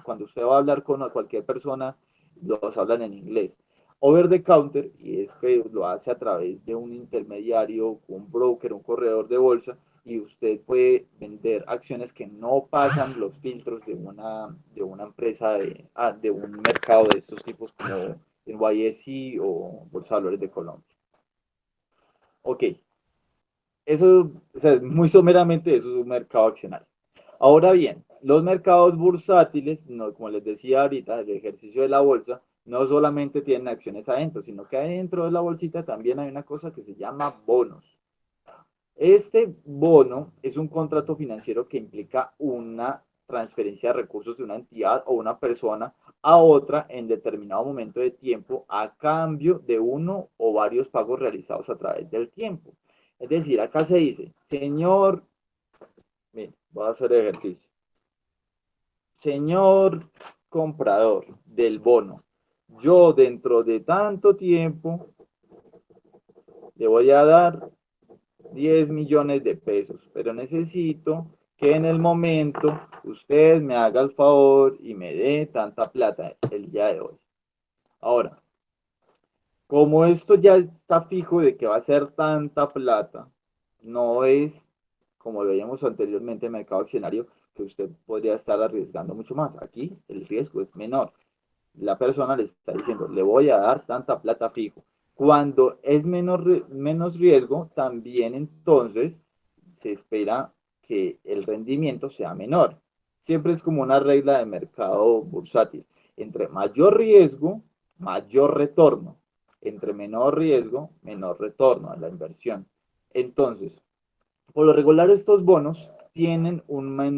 cuando usted va a hablar con cualquier persona, los hablan en inglés. Over the counter, y es que lo hace a través de un intermediario, un broker, un corredor de bolsa, y usted puede vender acciones que no pasan los filtros de una empresa, de un mercado de estos tipos como el NYSE o Bolsa de Valores de Colombia. Ok, eso, o sea, muy someramente, eso es un mercado accionario. Ahora bien, los mercados bursátiles, no, como les decía ahorita, el ejercicio de la bolsa, no solamente tienen acciones adentro, sino que adentro de la bolsita también hay una cosa que se llama bonos. Este bono es un contrato financiero que implica una transferencia de recursos de una entidad o una persona a otra en determinado momento de tiempo a cambio de uno o varios pagos realizados a través del tiempo. Es decir, acá se dice, señor, miren, voy a hacer ejercicio. Señor comprador del bono, yo dentro de tanto tiempo le voy a dar 10 millones de pesos, pero necesito que en el momento usted me haga el favor y me dé tanta plata el día de hoy. Ahora, como esto ya está fijo de que va a ser tanta plata, no es, como lo veíamos anteriormente en el mercado accionario, que usted podría estar arriesgando mucho más. Aquí el riesgo es menor. La persona le está diciendo, le voy a dar tanta plata fijo. Cuando es menos riesgo, también entonces se espera que el rendimiento sea menor. Siempre es como una regla de mercado bursátil. Entre mayor riesgo, mayor retorno. Entre menor riesgo, menor retorno a la inversión. Entonces, por lo regular estos bonos tienen una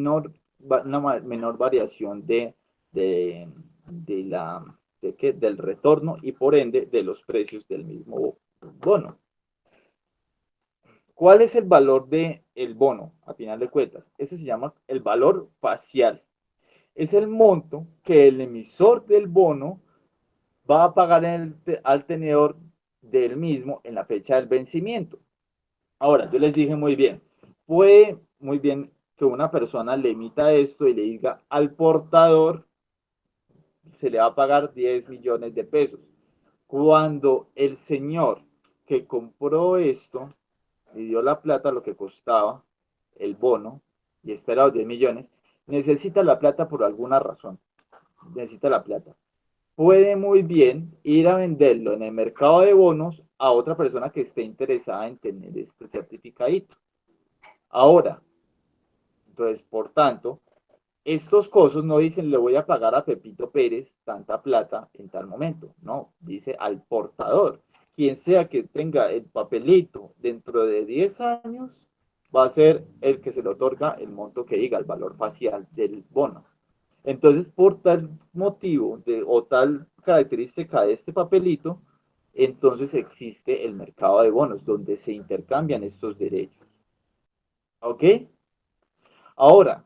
menor variación de la, del retorno y por ende de los precios del mismo bono. ¿Cuál es el valor del bono? A final de cuentas, ese se llama el valor facial. Es el monto que el emisor del bono va a pagar al tenedor del mismo en la fecha del vencimiento. Ahora, yo les dije muy bien, puede muy bien que una persona le emita esto y le diga al portador se le va a pagar 10 millones de pesos. Cuando el señor que compró esto y dio la plata, lo que costaba el bono, y espera los 10 millones, necesita la plata por alguna razón, necesita la plata, puede muy bien ir a venderlo en el mercado de bonos a otra persona que esté interesada en tener este certificadito. Ahora, entonces, por tanto, estos costos no dicen le voy a pagar a Pepito Pérez tanta plata en tal momento, no, dice al portador. Quien sea que tenga el papelito dentro de 10 años, va a ser el que se le otorga el monto que diga, el valor facial del bono. Entonces, por tal motivo o tal característica de este papelito, entonces existe el mercado de bonos, donde se intercambian estos derechos. ¿Ok? Ahora,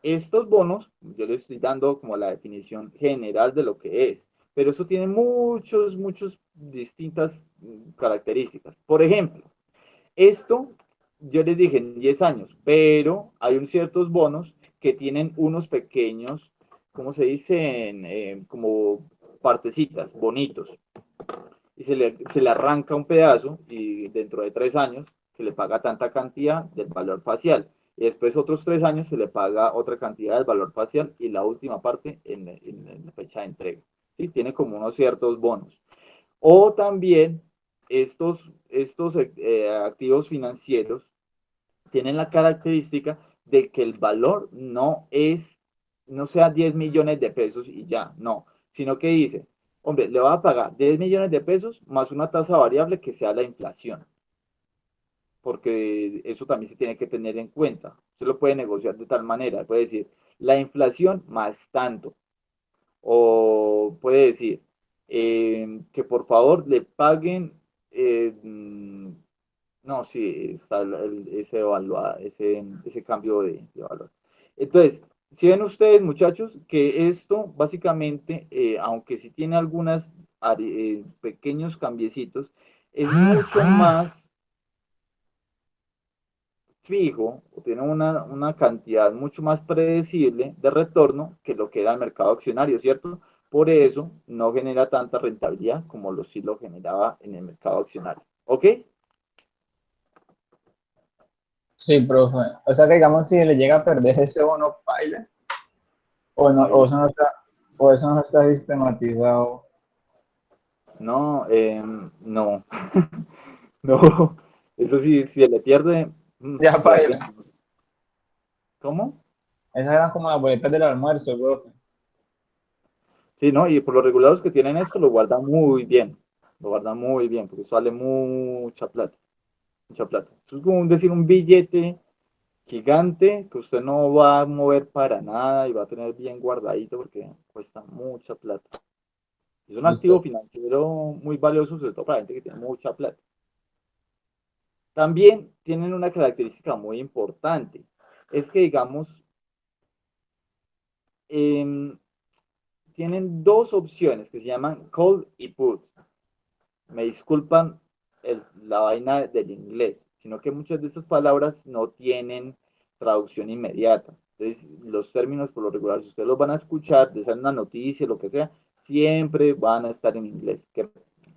estos bonos, yo les estoy dando como la definición general de lo que es, pero eso tiene muchas distintas características. Por ejemplo, esto yo les dije en 10 años, pero hay ciertos bonos que tienen unos pequeños, ¿cómo se dicen? Como partecitas, bonitos. Y se le arranca un pedazo y dentro de 3 años se le paga tanta cantidad del valor facial. Y después otros 3 años se le paga otra cantidad del valor facial y la última parte en la fecha de entrega. ¿Sí? Tiene como unos ciertos bonos. O también estos activos financieros tienen la característica de que el valor no sea 10 millones de pesos y ya, no, sino que dice, hombre, le va a pagar 10 millones de pesos más una tasa variable que sea la inflación, porque eso también se tiene que tener en cuenta. Se lo puede negociar de tal manera, puede decir, la inflación más tanto, o puede decir que por favor le paguen, no, sí, está ese cambio de valor. Entonces, si ven ustedes, muchachos, que esto básicamente, aunque sí tiene algunos pequeños cambiecitos, es mucho más fijo, o tiene una cantidad mucho más predecible de retorno que lo que era el mercado accionario, ¿cierto? Por eso no genera tanta rentabilidad como sí lo generaba en el mercado accionario. ¿Ok? Sí, profe. O sea que digamos si le llega a perder ese bono paila, o no, o eso no está sistematizado. No, no, no, eso sí, si se le pierde, Ya realmente. paila. ¿Cómo? Esas eran como las boletas del almuerzo, profe. Sí, no, y por los regulados que tienen esto lo guardan muy bien, porque sale mucha plata, mucha plata. Eso es como decir un billete gigante que usted no va a mover para nada y va a tener bien guardadito porque cuesta mucha plata. Es un activo Listo. financiero muy valioso, sobre todo para la gente que tiene mucha plata. También tienen una característica muy importante, es que digamos, eh, tienen dos opciones que se llaman call y put. Me disculpan la vaina del inglés, sino que muchas de estas palabras no tienen traducción inmediata. Entonces, los términos por lo regular, si ustedes los van a escuchar, de ser una noticia, lo que sea, siempre van a estar en inglés. Que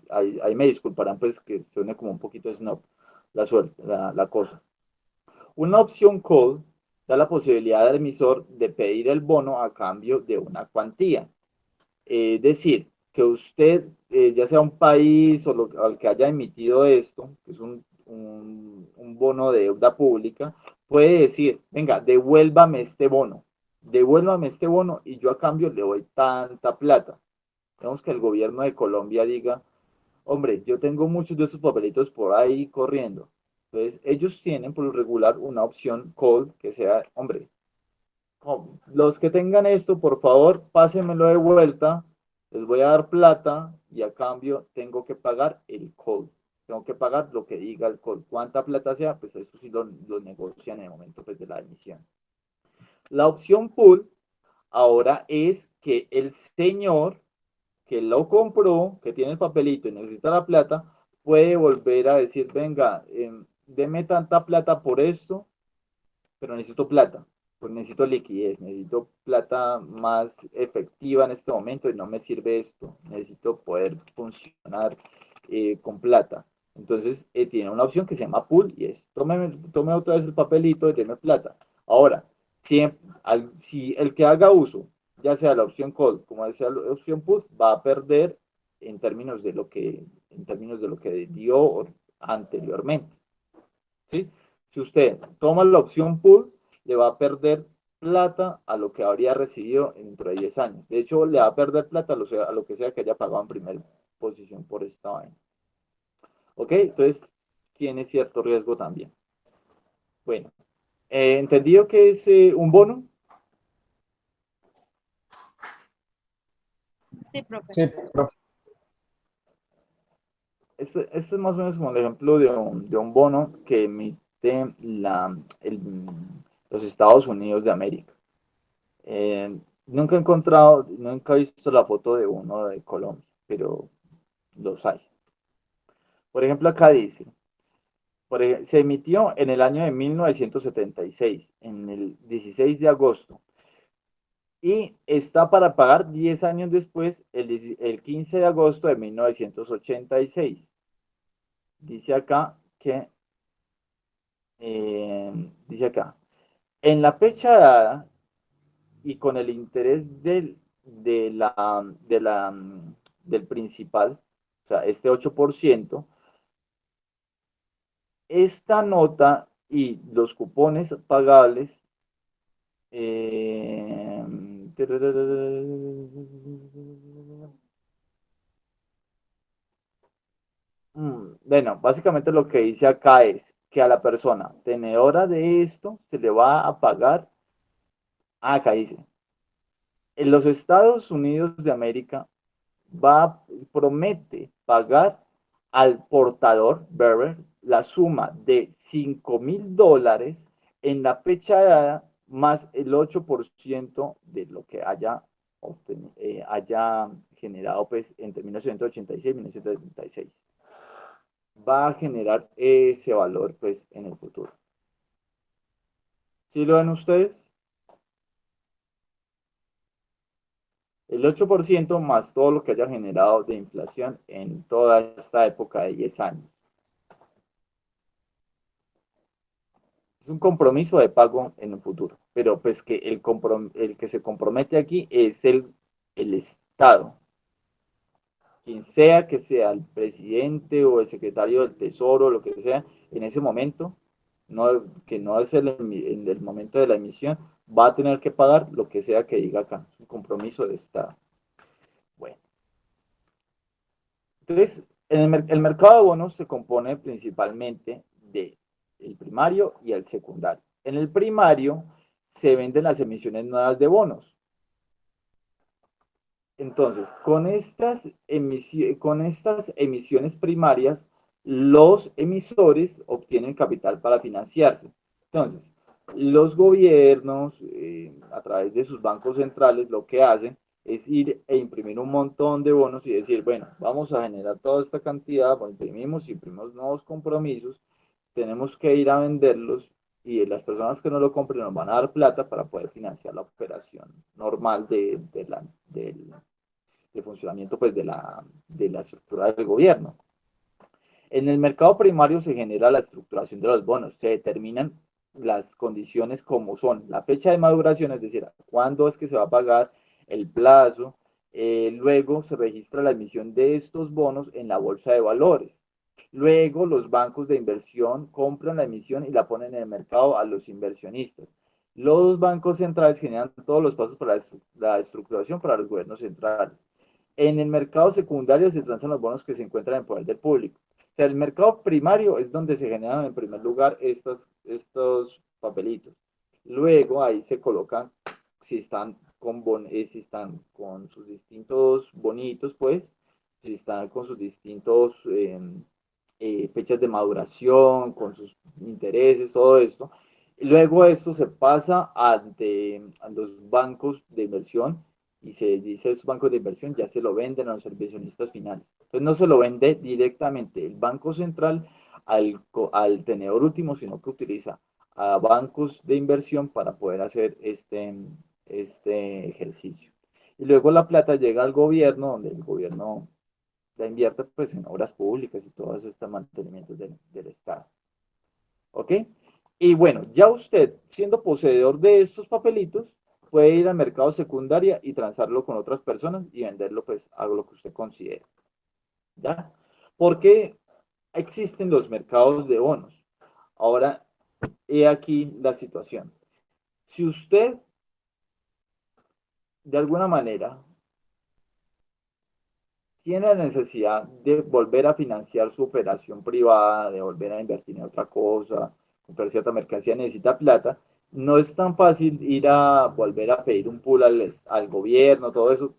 ahí me disculparán, pues, que suene como un poquito snob la cosa. Una opción call da la posibilidad al emisor de pedir el bono a cambio de una cuantía. Es decir, que usted, ya sea un país o al que haya emitido esto, que es un bono de deuda pública, puede decir, venga, devuélvame este bono y yo a cambio le doy tanta plata. Digamos que el gobierno de Colombia diga, hombre, yo tengo muchos de esos papelitos por ahí corriendo. Entonces, ellos tienen por lo regular una opción call que sea, hombre, los que tengan esto, por favor, pásenmelo de vuelta, les voy a dar plata y a cambio tengo que pagar el call. Tengo que pagar lo que diga el call. ¿Cuánta plata sea? Pues eso sí lo negocian en el momento pues, de la emisión. La opción pool ahora es que el señor que lo compró, que tiene el papelito y necesita la plata, puede volver a decir, venga, deme tanta plata por esto, pero necesito plata, pues necesito liquidez, necesito plata más efectiva en este momento y no me sirve esto, necesito poder funcionar con plata. Entonces tiene una opción que se llama pool y es, tome otra vez el papelito y déme plata. Ahora, Si el que haga uso, ya sea la opción call como sea la opción put, va a perder en términos de lo que dio anteriormente. ¿Sí? Si usted toma la opción pool, le va a perder plata a lo que habría recibido dentro de 10 años. De hecho, le va a perder plata a lo que sea que haya pagado en primera posición por esta vaina. ¿Ok? Entonces, tiene cierto riesgo también. Bueno, ¿entendido que es un bono? Sí, profe. Sí, profe. Este es más o menos como el ejemplo de un bono que emite los Estados Unidos de América. Nunca he visto la foto de uno de Colombia, pero los hay. Por ejemplo, acá dice, se emitió en el año de 1976, en el 16 de agosto, y está para pagar 10 años después, el 15 de agosto de 1986. Dice acá que, dice acá, en la fecha dada y con el interés del principal, o sea, este 8%, esta nota y los cupones pagables bueno, básicamente lo que dice acá es que a la persona tenedora de esto se le va a pagar, acá dice, en los Estados Unidos de América promete pagar al portador, bearer, la suma de $5,000 en la fecha dada más el 8% de lo que haya generado pues, entre 1986 y 1976. Va a generar ese valor pues, en el futuro. ¿Sí lo ven ustedes? El 8% más todo lo que haya generado de inflación en toda esta época de 10 años. Es un compromiso de pago en el futuro, pero pues que el que se compromete aquí es el Estado. Quien sea que sea el presidente o el secretario del Tesoro, lo que sea, en ese momento, que no es en el momento de la emisión, va a tener que pagar lo que sea que diga acá. Es un compromiso de Estado. Bueno. Entonces, el mercado de bonos se compone principalmente del primario y el secundario. En el primario se venden las emisiones nuevas de bonos. Entonces, con estas emisiones primarias, los emisores obtienen capital para financiarse. Entonces, los gobiernos, a través de sus bancos centrales, lo que hacen es ir e imprimir un montón de bonos y decir, bueno, vamos a generar toda esta cantidad, imprimimos nuevos compromisos, tenemos que ir a venderlos y las personas que no lo compren nos van a dar plata para poder financiar la operación normal de funcionamiento pues, de la estructura del gobierno. En el mercado primario se genera la estructuración de los bonos, se determinan las condiciones como son la fecha de maduración, es decir, cuándo es que se va a pagar, el plazo, luego se registra la emisión de estos bonos en la bolsa de valores. Luego los bancos de inversión compran la emisión y la ponen en el mercado a los inversionistas. Los bancos centrales generan todos los pasos para la estructuración para los gobiernos centrales. En el mercado secundario se transan los bonos que se encuentran en poder del público. O sea, el mercado primario es donde se generan en primer lugar estos papelitos. Luego ahí se colocan si están con sus distintos bonitos, pues, si están con sus distintos fechas de maduración, con sus intereses, todo esto. Luego esto se pasa a los bancos de inversión y se dice esos bancos de inversión ya se lo venden a los inversionistas finales. Entonces no se lo vende directamente el Banco Central al tenedor último, sino que utiliza a bancos de inversión para poder hacer este ejercicio. Y luego la plata llega al gobierno, donde el gobierno la invierte pues, en obras públicas y todos estos mantenimientos del Estado. ¿Ok? Y bueno, ya usted, siendo poseedor de estos papelitos, puede ir al mercado secundaria y transarlo con otras personas y venderlo pues a lo que usted considere. ¿Ya? Porque existen los mercados de bonos. Ahora, he aquí la situación. Si usted, de alguna manera, tiene la necesidad de volver a financiar su operación privada, de volver a invertir en otra cosa, comprar cierta mercancía, necesita plata, no es tan fácil ir a volver a pedir un pool al gobierno, todo eso,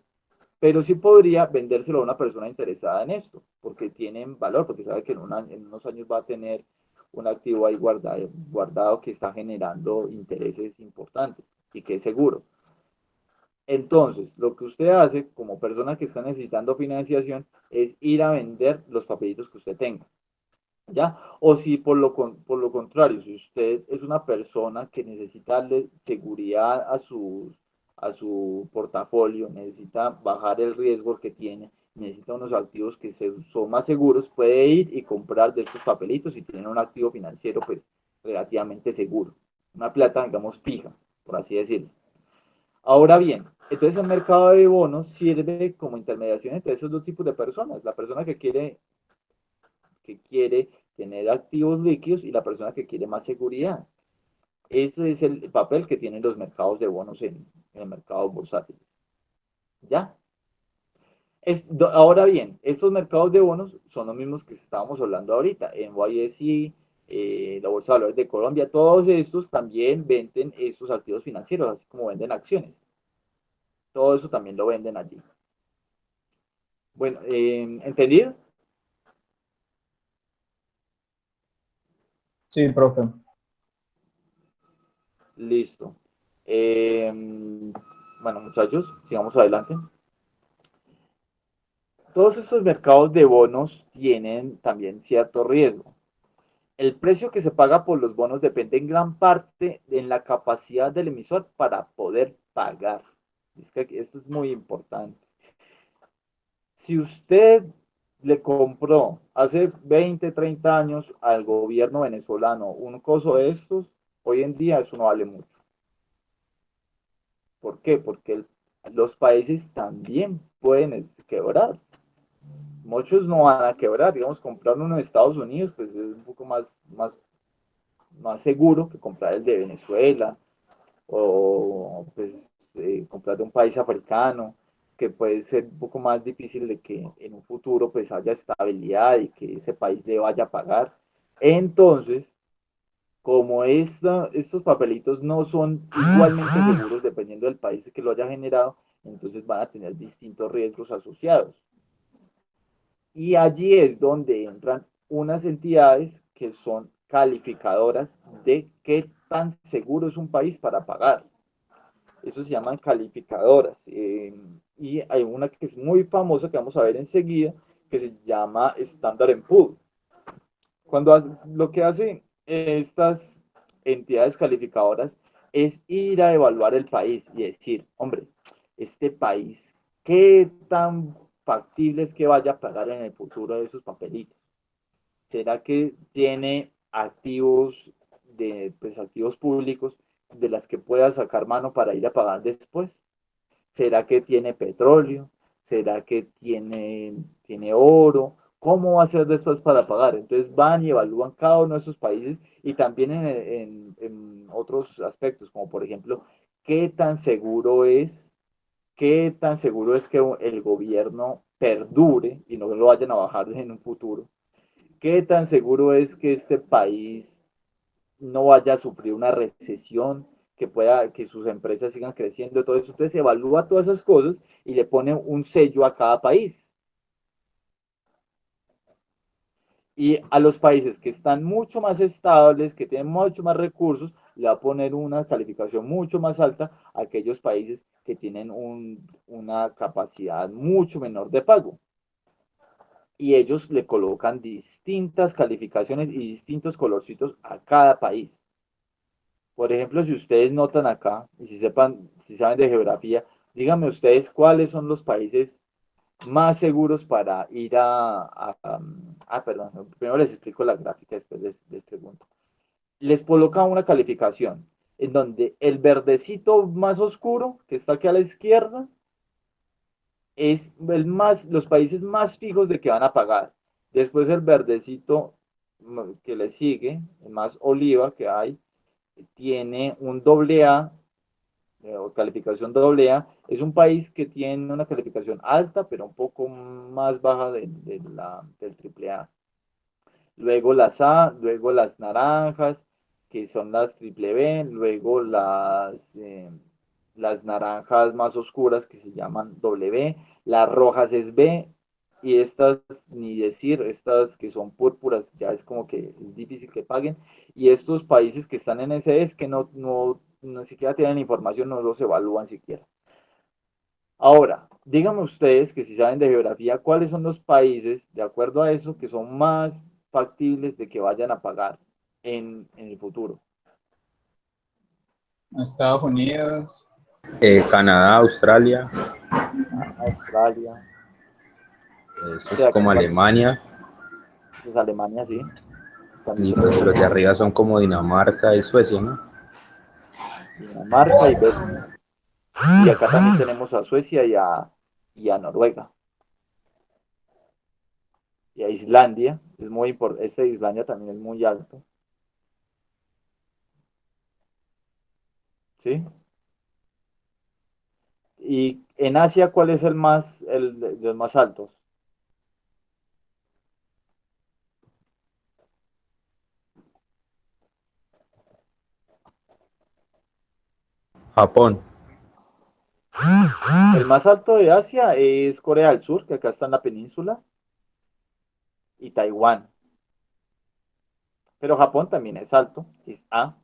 pero sí podría vendérselo a una persona interesada en esto, porque tienen valor, porque sabe que en unos años va a tener un activo ahí guardado que está generando intereses importantes y que es seguro. Entonces, lo que usted hace como persona que está necesitando financiación es ir a vender los papelitos que usted tenga, ¿ya? O si por lo contrario, si usted es una persona que necesita darle seguridad a su portafolio, necesita bajar el riesgo que tiene, necesita unos activos que son más seguros, puede ir y comprar de estos papelitos y tiene un activo financiero pues relativamente seguro, una plata, digamos, fija, por así decirlo. Ahora bien, entonces el mercado de bonos sirve como intermediación entre esos dos tipos de personas, la persona que quiere tener activos líquidos y la persona que quiere más seguridad. Ese es el papel que tienen los mercados de bonos en el mercado bursátil. ¿Ya? Ahora bien, estos mercados de bonos son los mismos que estábamos hablando ahorita, NYSE, la Bolsa de Valores de Colombia, todos estos también venden estos activos financieros, así como venden acciones. Todo eso también lo venden allí. Bueno, ¿entendido? Sí, profe. Listo. Bueno, muchachos, sigamos adelante. Todos estos mercados de bonos tienen también cierto riesgo. El precio que se paga por los bonos depende en gran parte de la capacidad del emisor para poder pagar. Es que esto es muy importante. Si usted le compró hace 20, 30 años al gobierno venezolano un coso de estos, hoy en día eso no vale mucho. ¿Por qué? Porque los países también pueden quebrar. Muchos no van a quebrar, digamos, comprar uno de Estados Unidos, pues es un poco más seguro que comprar el de Venezuela o pues comprar de un país africano, que puede ser un poco más difícil de que en un futuro pues haya estabilidad y que ese país le vaya a pagar. Entonces, como estos papelitos no son igualmente seguros dependiendo del país que lo haya generado, entonces van a tener distintos riesgos asociados. Y allí es donde entran unas entidades que son calificadoras de qué tan seguro es un país para pagar. Eso se llaman calificadoras. Y hay una que es muy famosa que vamos a ver enseguida, que se llama Standard Poor's. Lo que hacen estas entidades calificadoras es ir a evaluar el país y decir, hombre, este país, ¿qué tan factible es que vaya a pagar en el futuro de esos papelitos? ¿Será que tiene activos públicos de las que pueda sacar mano para ir a pagar después? ¿Será que tiene petróleo? ¿Será que tiene oro? ¿Cómo va a ser después para pagar? Entonces van y evalúan cada uno de esos países y también en otros aspectos, como por ejemplo, qué tan seguro es que el gobierno perdure y no lo vayan a bajar en un futuro. ¿Qué tan seguro es que este país no vaya a sufrir una recesión, que sus empresas sigan creciendo, todo eso? Entonces evalúa todas esas cosas y le pone un sello a cada país. Y a los países que están mucho más estables, que tienen mucho más recursos, le va a poner una calificación mucho más alta a aquellos países que tienen una capacidad mucho menor de pago. Y ellos le colocan distintas calificaciones y distintos colorcitos a cada país. Por ejemplo, si ustedes notan acá, y si saben de geografía, díganme ustedes cuáles son los países más seguros para ir perdón, primero les explico la gráfica, después les pregunto. les coloca una calificación en donde el verdecito más oscuro, que está aquí a la izquierda, es los países más fijos de que van a pagar. Después el verdecito que le sigue, el más oliva que hay, tiene un doble A, o calificación doble A. Es un país que tiene una calificación alta, pero un poco más baja del triple A. Luego las A, luego las naranjas, que son las triple B, luego las naranjas más oscuras que se llaman W, las rojas es B, y estas, ni decir, estas que son púrpuras, ya es como que es difícil que paguen, y estos países que están en ese es que no siquiera tienen información, no los evalúan siquiera. Ahora, díganme ustedes que si saben de geografía, ¿cuáles son los países, de acuerdo a eso, que son más factibles de que vayan a pagar en el futuro? Estados Unidos, Canadá, Australia, Australia, eso es como Alemania, pues Alemania, sí. y los de arriba son como Dinamarca y Suecia, ¿no? Dinamarca y Bélgica. Y acá también tenemos a Suecia y a Noruega. Y a Islandia, es muy importante, este de Islandia también es muy alto. ¿Sí? Y en Asia, ¿cuál es el de los más altos? Japón. El más alto de Asia es Corea del Sur, que acá está en la península, y Taiwán. Pero Japón también es alto, es A.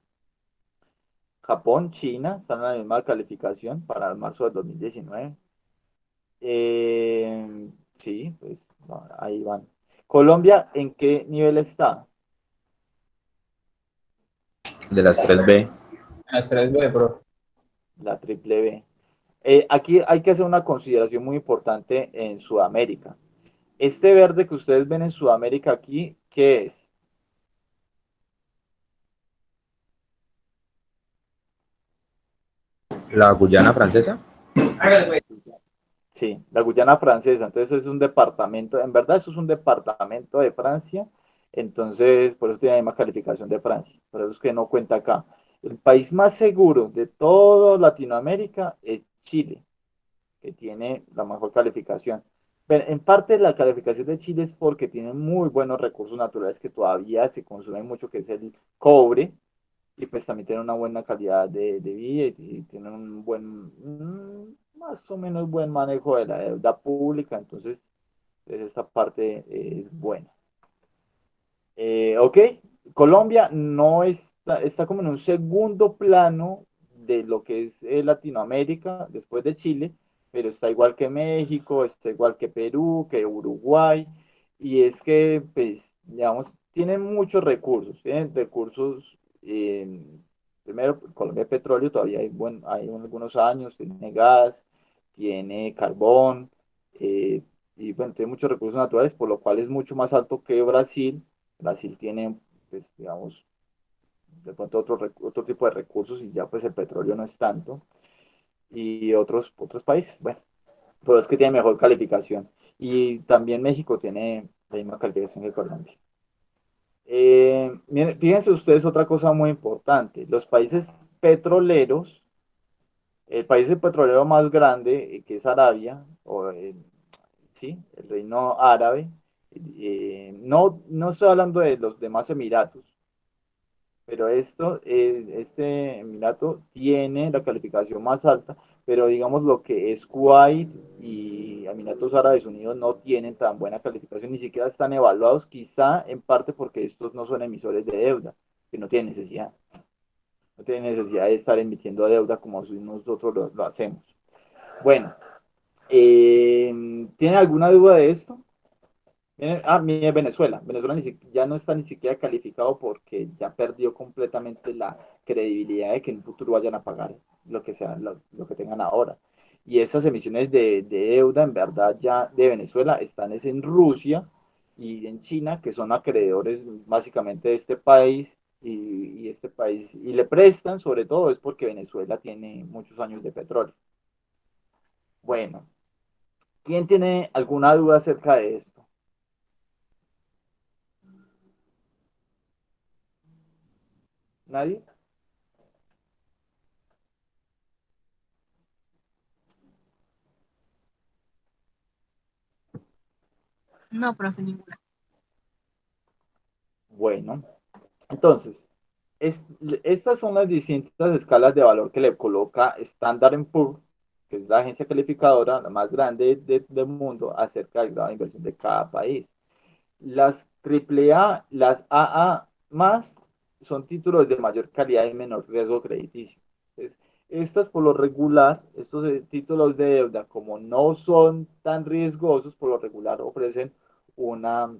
Japón, China, están en la misma calificación para el marzo del 2019. Sí, pues no, ahí van. Colombia, ¿en qué nivel está? De las 3B. las 3B, profe. La triple B. Aquí hay que hacer una consideración muy importante en Sudamérica. Este verde que ustedes ven en Sudamérica aquí, ¿qué es? La Guyana francesa. Sí, la Guyana francesa. Entonces es un departamento, en verdad eso es un departamento de Francia, entonces por eso tiene la misma calificación de Francia, por eso es que no cuenta acá. El país más seguro de toda Latinoamérica es Chile, que tiene la mejor calificación. Pero en parte la calificación de Chile es porque tiene muy buenos recursos naturales que todavía se consumen mucho, que es el cobre, y pues también tienen una buena calidad de vida y tienen un más o menos buen manejo de la deuda pública, entonces esa parte es buena. Ok, Colombia no está como en un segundo plano de lo que es Latinoamérica después de Chile, pero está igual que México, está igual que Perú, que Uruguay, y es que, pues, digamos, tienen muchos recursos, tienen recursos, primero, Colombia de petróleo, todavía hay algunos años, tiene gas, tiene carbón, y bueno, tiene muchos recursos naturales, por lo cual es mucho más alto que Brasil. Brasil tiene, pues, digamos, de pronto otro tipo de recursos y ya pues el petróleo no es tanto. Y otros países, bueno, pero es que tiene mejor calificación. Y también México tiene la misma calificación que Colombia. Miren, fíjense ustedes otra cosa muy importante. Los países petroleros, el país petrolero más grande, que es Arabia, sí, el reino árabe, no estoy hablando de los demás emiratos, pero este Emirato tiene la calificación más alta, pero digamos lo que es Kuwait y Emiratos Árabes Unidos no tienen tan buena calificación, ni siquiera están evaluados, quizá en parte porque estos no son emisores de deuda, que no tienen necesidad de estar emitiendo deuda como si nosotros lo hacemos. Bueno, ¿tienen alguna duda de esto? Mire Venezuela. Venezuela ya no está ni siquiera calificado porque ya perdió completamente la credibilidad de que en un futuro vayan a pagar lo que sea, lo que tengan ahora. Y estas emisiones de deuda, en verdad, ya de Venezuela están es en Rusia y en China, que son acreedores básicamente de este país, y este país, y le prestan sobre todo es porque Venezuela tiene muchos años de petróleo. Bueno, ¿quién tiene alguna duda acerca de esto? ¿Nadie? No, profe, ninguna. Bueno, entonces, es- estas son las distintas escalas de valor que le coloca Standard Poor's, que es la agencia calificadora la más grande del mundo, acerca del grado de inversión de cada país. Las AAA, las AA más son títulos de mayor calidad y menor riesgo crediticio. Entonces, estas por lo regular, estos títulos de deuda, como no son tan riesgosos, por lo regular ofrecen una,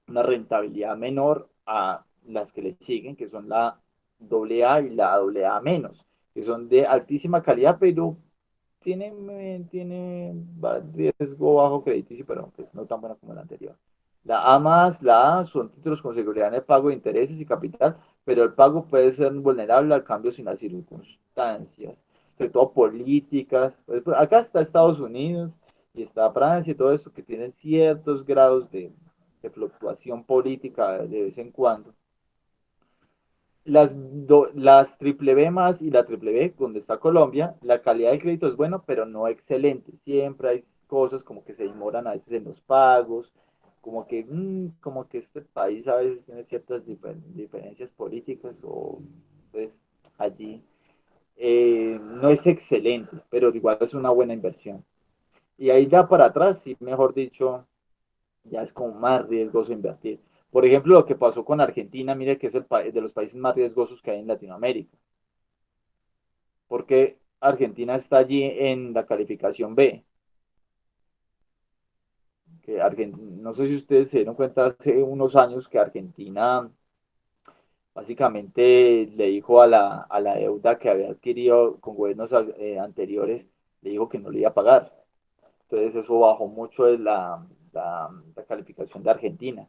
una rentabilidad menor a las que le siguen, que son la AA y la AA menos, que son de altísima calidad, pero tiene riesgo bajo crediticio, pero pues, no tan buena como la anterior. La A más, la A son títulos con seguridad en el pago de intereses y capital, pero el pago puede ser vulnerable al cambio sin las circunstancias, sobre todo políticas. Pues, acá está Estados Unidos y está Francia y todo eso que tienen ciertos grados de fluctuación política de vez en cuando. Las triple B más y la triple B, donde está Colombia, la calidad del crédito es bueno, pero no excelente. Siempre hay cosas como que se demoran a veces en los pagos, como que este país a veces tiene ciertas diferencias políticas o pues allí no es excelente, pero igual es una buena inversión. Y ahí ya para atrás, sí, mejor dicho, ya es como más riesgoso invertir. Por ejemplo, lo que pasó con Argentina, mire que es de los países más riesgosos que hay en Latinoamérica, porque Argentina está allí en la calificación B. No sé si ustedes se dieron cuenta hace unos años que Argentina básicamente le dijo a la deuda que había adquirido con gobiernos anteriores, le dijo que no le iba a pagar. Entonces eso bajó mucho la calificación de Argentina.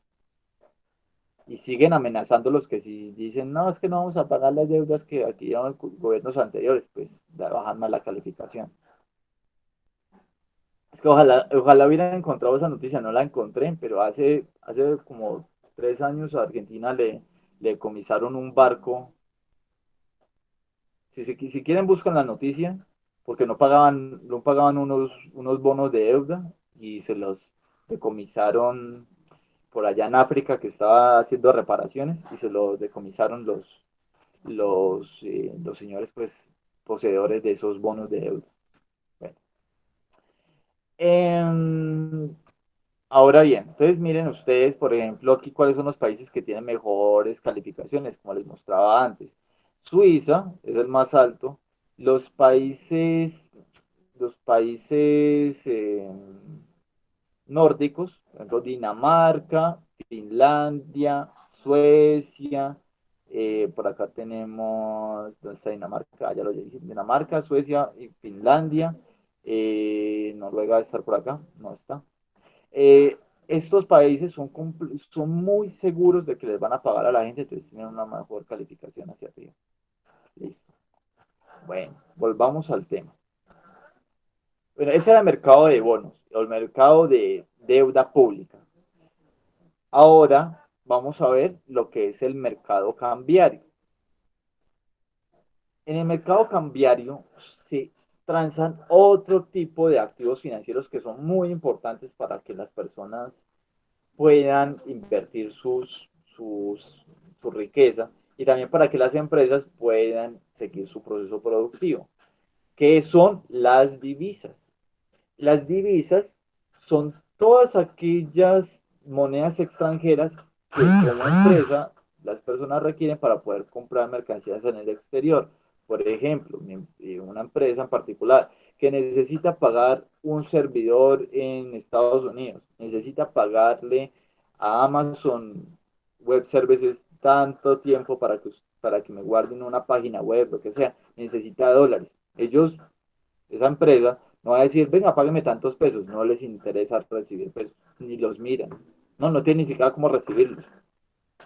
Y siguen amenazando los que si dicen, no, es que no vamos a pagar las deudas que adquirieron gobiernos anteriores, pues bajan más la calificación. Es que ojalá hubiera encontrado esa noticia, no la encontré, pero hace como 3 años a Argentina le comisaron un barco. Si quieren buscan la noticia, porque no pagaban unos bonos de deuda y se los decomisaron por allá en África que estaba haciendo reparaciones y se los decomisaron los señores pues poseedores de esos bonos de deuda. Bueno. Em, Ahora bien, entonces miren ustedes, por ejemplo, aquí cuáles son los países que tienen mejores calificaciones, como les mostraba antes. Suiza es el más alto. Los países nórdicos, por ejemplo, Dinamarca, Finlandia, Suecia, por acá tenemos, ¿dónde está Dinamarca? Ya lo dije, Dinamarca, Suecia y Finlandia. Noruega debe estar por acá, no está. Eh, Estos países son muy seguros de que les van a pagar a la gente, entonces tienen una mejor calificación hacia arriba. Listo. Bueno, volvamos al tema. Bueno, ese era el mercado de bonos, o el mercado de deuda pública. Ahora vamos a ver lo que es el mercado cambiario. En el mercado cambiario se transan otro tipo de activos financieros que son muy importantes para que las personas puedan invertir su riqueza y también para que las empresas puedan seguir su proceso productivo, que son las divisas. Las divisas son todas aquellas monedas extranjeras que como empresa las personas requieren para poder comprar mercancías en el exterior. Por ejemplo, una empresa en particular que necesita pagar un servidor en Estados Unidos, necesita pagarle a Amazon Web Services tanto tiempo para que me guarden una página web, lo que sea, necesita dólares. Esa empresa no va a decir, venga, págueme tantos pesos, no les interesa recibir pesos, ni los miran, no tienen ni siquiera cómo recibirlos.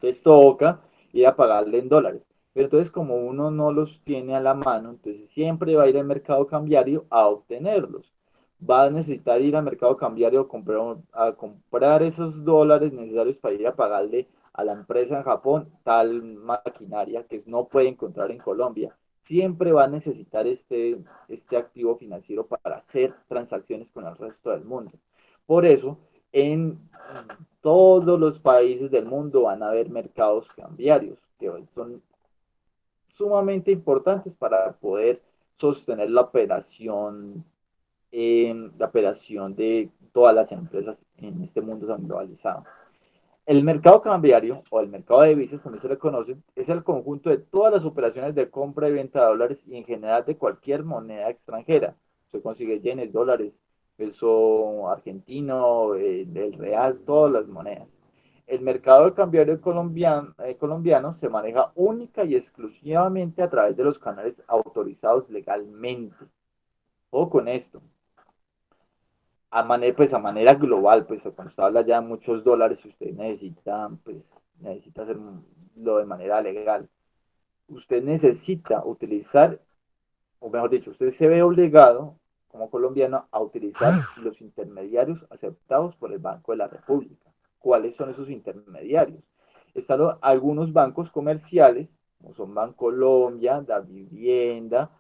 Les toca ir a pagarle en dólares. Pero entonces como uno no los tiene a la mano, entonces siempre va a ir al mercado cambiario a obtenerlos. Va a necesitar ir al mercado cambiario a comprar esos dólares necesarios para ir a pagarle a la empresa en Japón tal maquinaria que no puede encontrar en Colombia. Siempre va a necesitar este activo financiero para hacer transacciones con el resto del mundo. Por eso, en todos los países del mundo van a haber mercados cambiarios, que son sumamente importantes para poder sostener la operación de todas las empresas en este mundo tan globalizado. El mercado cambiario o el mercado de divisas, también se le conoce, es el conjunto de todas las operaciones de compra y venta de dólares y en general de cualquier moneda extranjera. Se consigue yenes, dólares, peso argentino, el real, todas las monedas. El mercado cambiario colombiano se maneja única y exclusivamente a través de los canales autorizados legalmente. Ojo con esto. A manera global, pues cuando usted habla ya de muchos dólares, usted necesita hacerlo de manera legal. Usted necesita utilizar, o mejor dicho, usted se ve obligado como colombiano a utilizar los intermediarios aceptados por el Banco de la República. ¿Cuáles son esos intermediarios? Están algunos bancos comerciales, como son Bancolombia, Da Vivienda,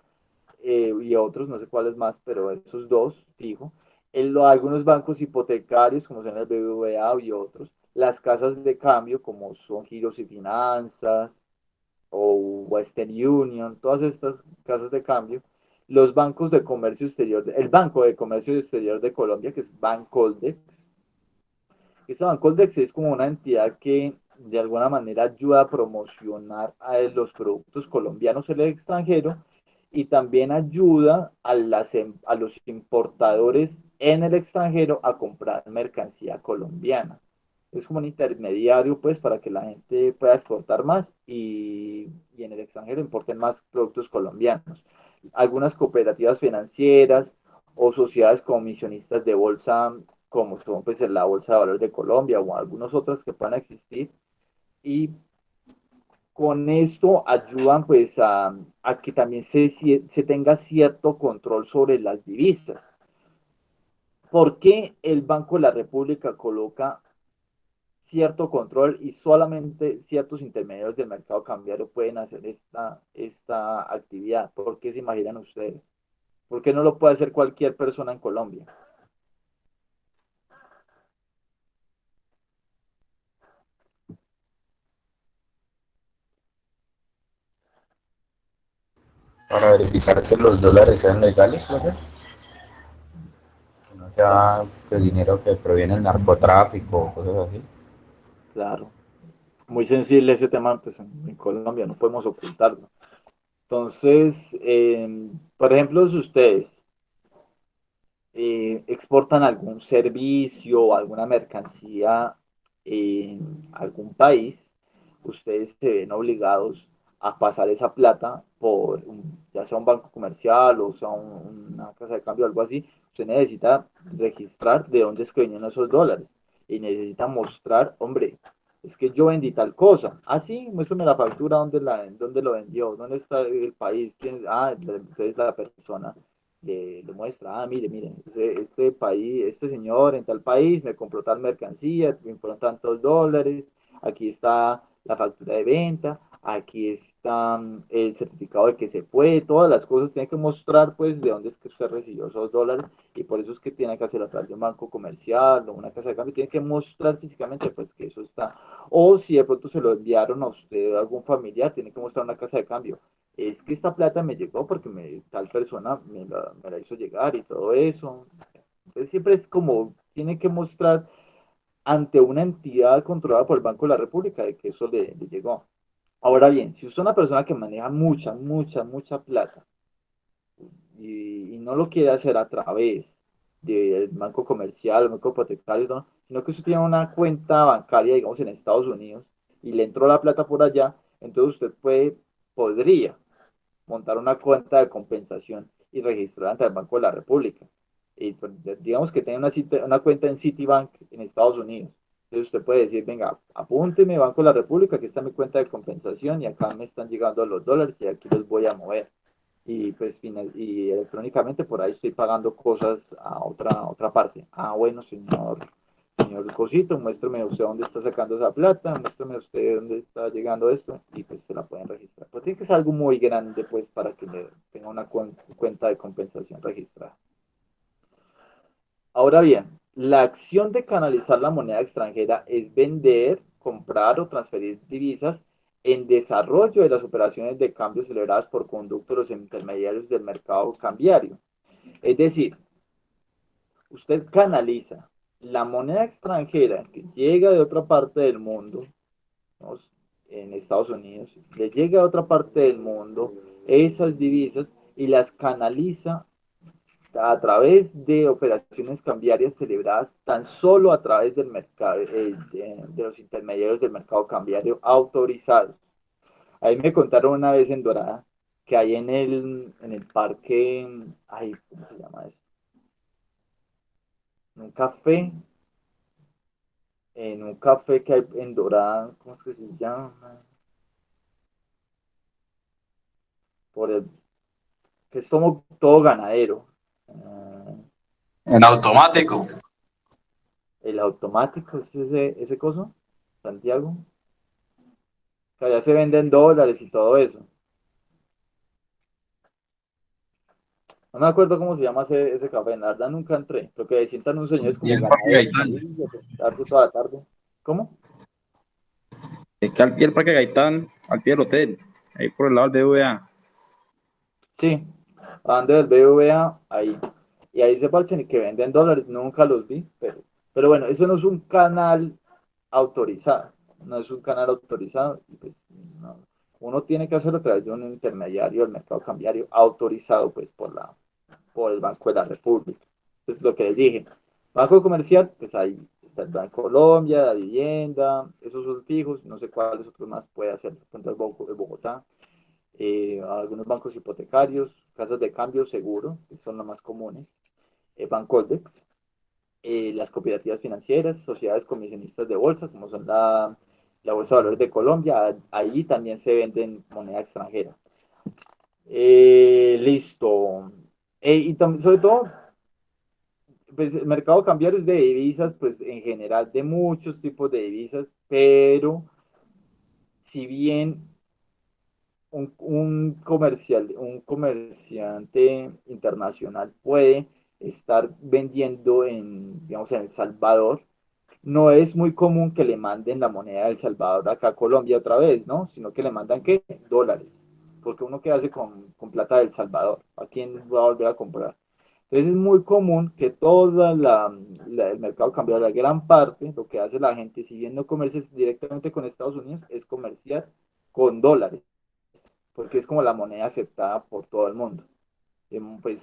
y otros, no sé cuáles más, pero esos dos, fijo. Algunos bancos hipotecarios, como son el BBVA y otros, las casas de cambio, como son Giros y Finanzas o Western Union, todas estas casas de cambio, los bancos de comercio exterior, el Banco de Comercio Exterior de Colombia, que es Bancoldex. Esta Bancoldex es como una entidad que de alguna manera ayuda a promocionar a los productos colombianos en el extranjero y también ayuda a los importadores en el extranjero a comprar mercancía colombiana. Es como un intermediario, pues, para que la gente pueda exportar más y en el extranjero importen más productos colombianos. Algunas cooperativas financieras o sociedades comisionistas de bolsa, como son pues la Bolsa de Valores de Colombia o algunas otras que puedan existir, y con esto ayudan pues a que también se tenga cierto control sobre las divisas. ¿Por qué el Banco de la República coloca cierto control y solamente ciertos intermediarios del mercado cambiario pueden hacer esta actividad? ¿Por qué se imaginan ustedes? ¿Por qué no lo puede hacer cualquier persona en Colombia? Para verificar que los dólares sean legales, ¿verdad? Que no sea que dinero que proviene del narcotráfico o cosas así. Claro, muy sensible ese tema pues, en Colombia, no podemos ocultarlo. Entonces, por ejemplo, si ustedes exportan algún servicio o alguna mercancía en algún país, ustedes se ven obligados a pasar esa plata ya sea un banco comercial o sea una casa de cambio o algo así. Usted necesita registrar de dónde es que vienen esos dólares y necesita mostrar, hombre, es que yo vendí tal cosa. Ah, sí, muéstrame la factura, dónde lo vendió, dónde está el país, usted es la persona, le muestra, mire, este país, este señor en tal país me compró tal mercancía, me compró tantos dólares, aquí está la factura de venta, aquí está el certificado de que se fue, todas las cosas tiene que mostrar pues de dónde es que usted recibió esos dólares y por eso es que tiene que hacer a través de un banco comercial o una casa de cambio, tiene que mostrar físicamente pues que eso está, o si de pronto se lo enviaron a usted a algún familiar, tiene que mostrar una casa de cambio. Es que esta plata me llegó porque tal persona me la hizo llegar y todo eso. Entonces siempre es como, tiene que mostrar ante una entidad controlada por el Banco de la República de que eso le llegó. Ahora bien, si usted es una persona que maneja mucha plata y no lo quiere hacer a través del banco comercial, el banco hipotecario, ¿no? Sino que usted tiene una cuenta bancaria, digamos, en Estados Unidos y le entró la plata por allá, entonces usted podría montar una cuenta de compensación y registrarla ante el Banco de la República. Y pues, digamos que tiene una cuenta en Citibank en Estados Unidos. Entonces usted puede decir, venga, apúnteme Banco de la República, aquí está mi cuenta de compensación y acá me están llegando los dólares y aquí los voy a mover. Y pues y electrónicamente por ahí estoy pagando cosas a otra parte. Ah, bueno, señor Cosito, muéstrame usted dónde está sacando esa plata, muéstrame usted dónde está llegando esto y pues se la pueden registrar. Pues tiene que ser algo muy grande pues para que le tenga una cuenta de compensación registrada. Ahora bien, la acción de canalizar la moneda extranjera es vender, comprar o transferir divisas en desarrollo de las operaciones de cambio celebradas por conducto de los intermediarios del mercado cambiario. Es decir, usted canaliza la moneda extranjera que llega de otra parte del mundo, ¿no? En Estados Unidos, le llega a otra parte del mundo esas divisas y las canaliza a través de operaciones cambiarias celebradas tan solo a través del mercado, de los intermediarios del mercado cambiario autorizados. Ahí me contaron una vez en Dorada que hay en el parque, ay, ¿cómo se llama eso? Un café, en un café que hay en Dorada, ¿cómo es que se llama? Por el, que es como todo ganadero. En automático. El automático, ¿es ese coso? Santiago. Que allá se venden dólares y todo eso. No me acuerdo cómo se llama ese café, la verdad nunca entré. Lo que sientan un señor es Y como el Parque ganadero, Gaitán. sentarse toda la tarde. ¿Cómo? Es que al pie del Parque Gaitán, al pie del hotel, ahí por el lado del BBVA. Sí, ando del BBVA ahí. Y ahí se parchan y que venden dólares, nunca los vi, pero bueno, eso no es un canal autorizado, no es un canal autorizado. Pues, no. Uno tiene que hacerlo a través de un intermediario del mercado cambiario autorizado pues por el Banco de la República. Entonces lo que les dije, Banco Comercial, pues ahí está el Banco Colombia, la Vivienda, esos son fijos, no sé cuáles otros más puede hacer, contra el Banco de Bogotá. Algunos bancos hipotecarios, casas de cambio seguro, que son los más comunes, Bancoldex, las cooperativas financieras, sociedades comisionistas de bolsa, como son la Bolsa de Valores de Colombia, ahí también se venden moneda extranjera. Listo. Y sobre todo, pues el mercado cambiario es de divisas, pues en general de muchos tipos de divisas, pero si bien un comerciante internacional puede estar vendiendo digamos, en El Salvador, no es muy común que le manden la moneda de El Salvador acá a Colombia otra vez, ¿no? Sino que le mandan, ¿qué? Dólares. Porque uno, ¿qué hace con plata de El Salvador? ¿A quién va a volver a comprar? Entonces es muy común que todo el mercado cambiario, la gran parte, lo que hace la gente, si bien no comercia directamente con Estados Unidos, es comerciar con dólares, porque es como la moneda aceptada por todo el mundo. Pues,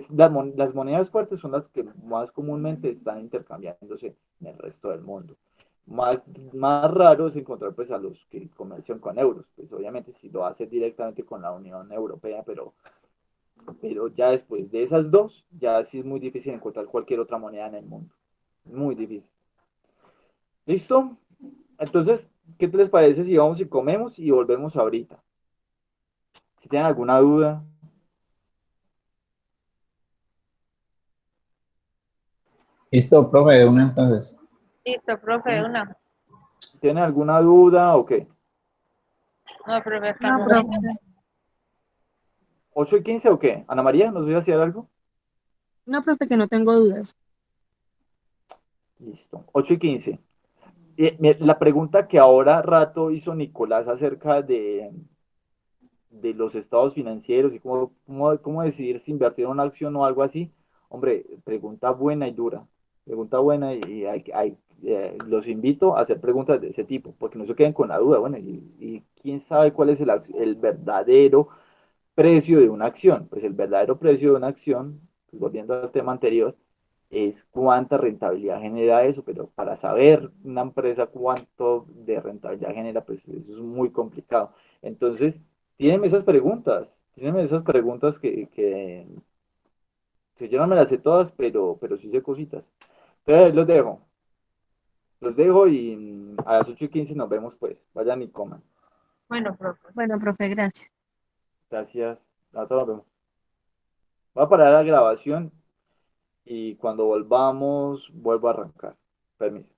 las monedas fuertes son las que más comúnmente están intercambiándose en el resto del mundo. Más, más raro es encontrar pues a los que comercian con euros, pues obviamente si lo hace directamente con la Unión Europea, pero ya después de esas dos, ya sí es muy difícil encontrar cualquier otra moneda en el mundo. Muy difícil. ¿Listo? Entonces, ¿qué les parece si vamos y comemos y volvemos ahorita? Si tienen alguna duda. Listo, profe, de una entonces. Listo, profe, una. ¿Tienen alguna duda o qué? No, profe, hasta el No, momento. profe. ¿8:15 o qué? Ana María, ¿nos voy a hacer algo? No, profe, que no tengo dudas. Listo. 8:15. La pregunta que ahora rato hizo Nicolás acerca de los estados financieros y cómo decidir si invertir en una acción o algo así, hombre, pregunta buena y dura. Pregunta buena y los invito a hacer preguntas de ese tipo, porque no se queden con la duda. Bueno, y quién sabe cuál es el verdadero precio de una acción. Pues el verdadero precio de una acción, pues volviendo al tema anterior, es cuánta rentabilidad genera eso, pero para saber una empresa cuánto de rentabilidad genera, pues eso es muy complicado. Entonces, tírenme esas preguntas que yo no me las sé todas, pero sí sé cositas. Entonces, los dejo. Los dejo y a las 8:15 nos vemos pues. Vayan y coman. Bueno, profe. Bueno, profe, gracias. Gracias. A todos nos vemos. Voy a parar la grabación y cuando volvamos vuelvo a arrancar. Permiso.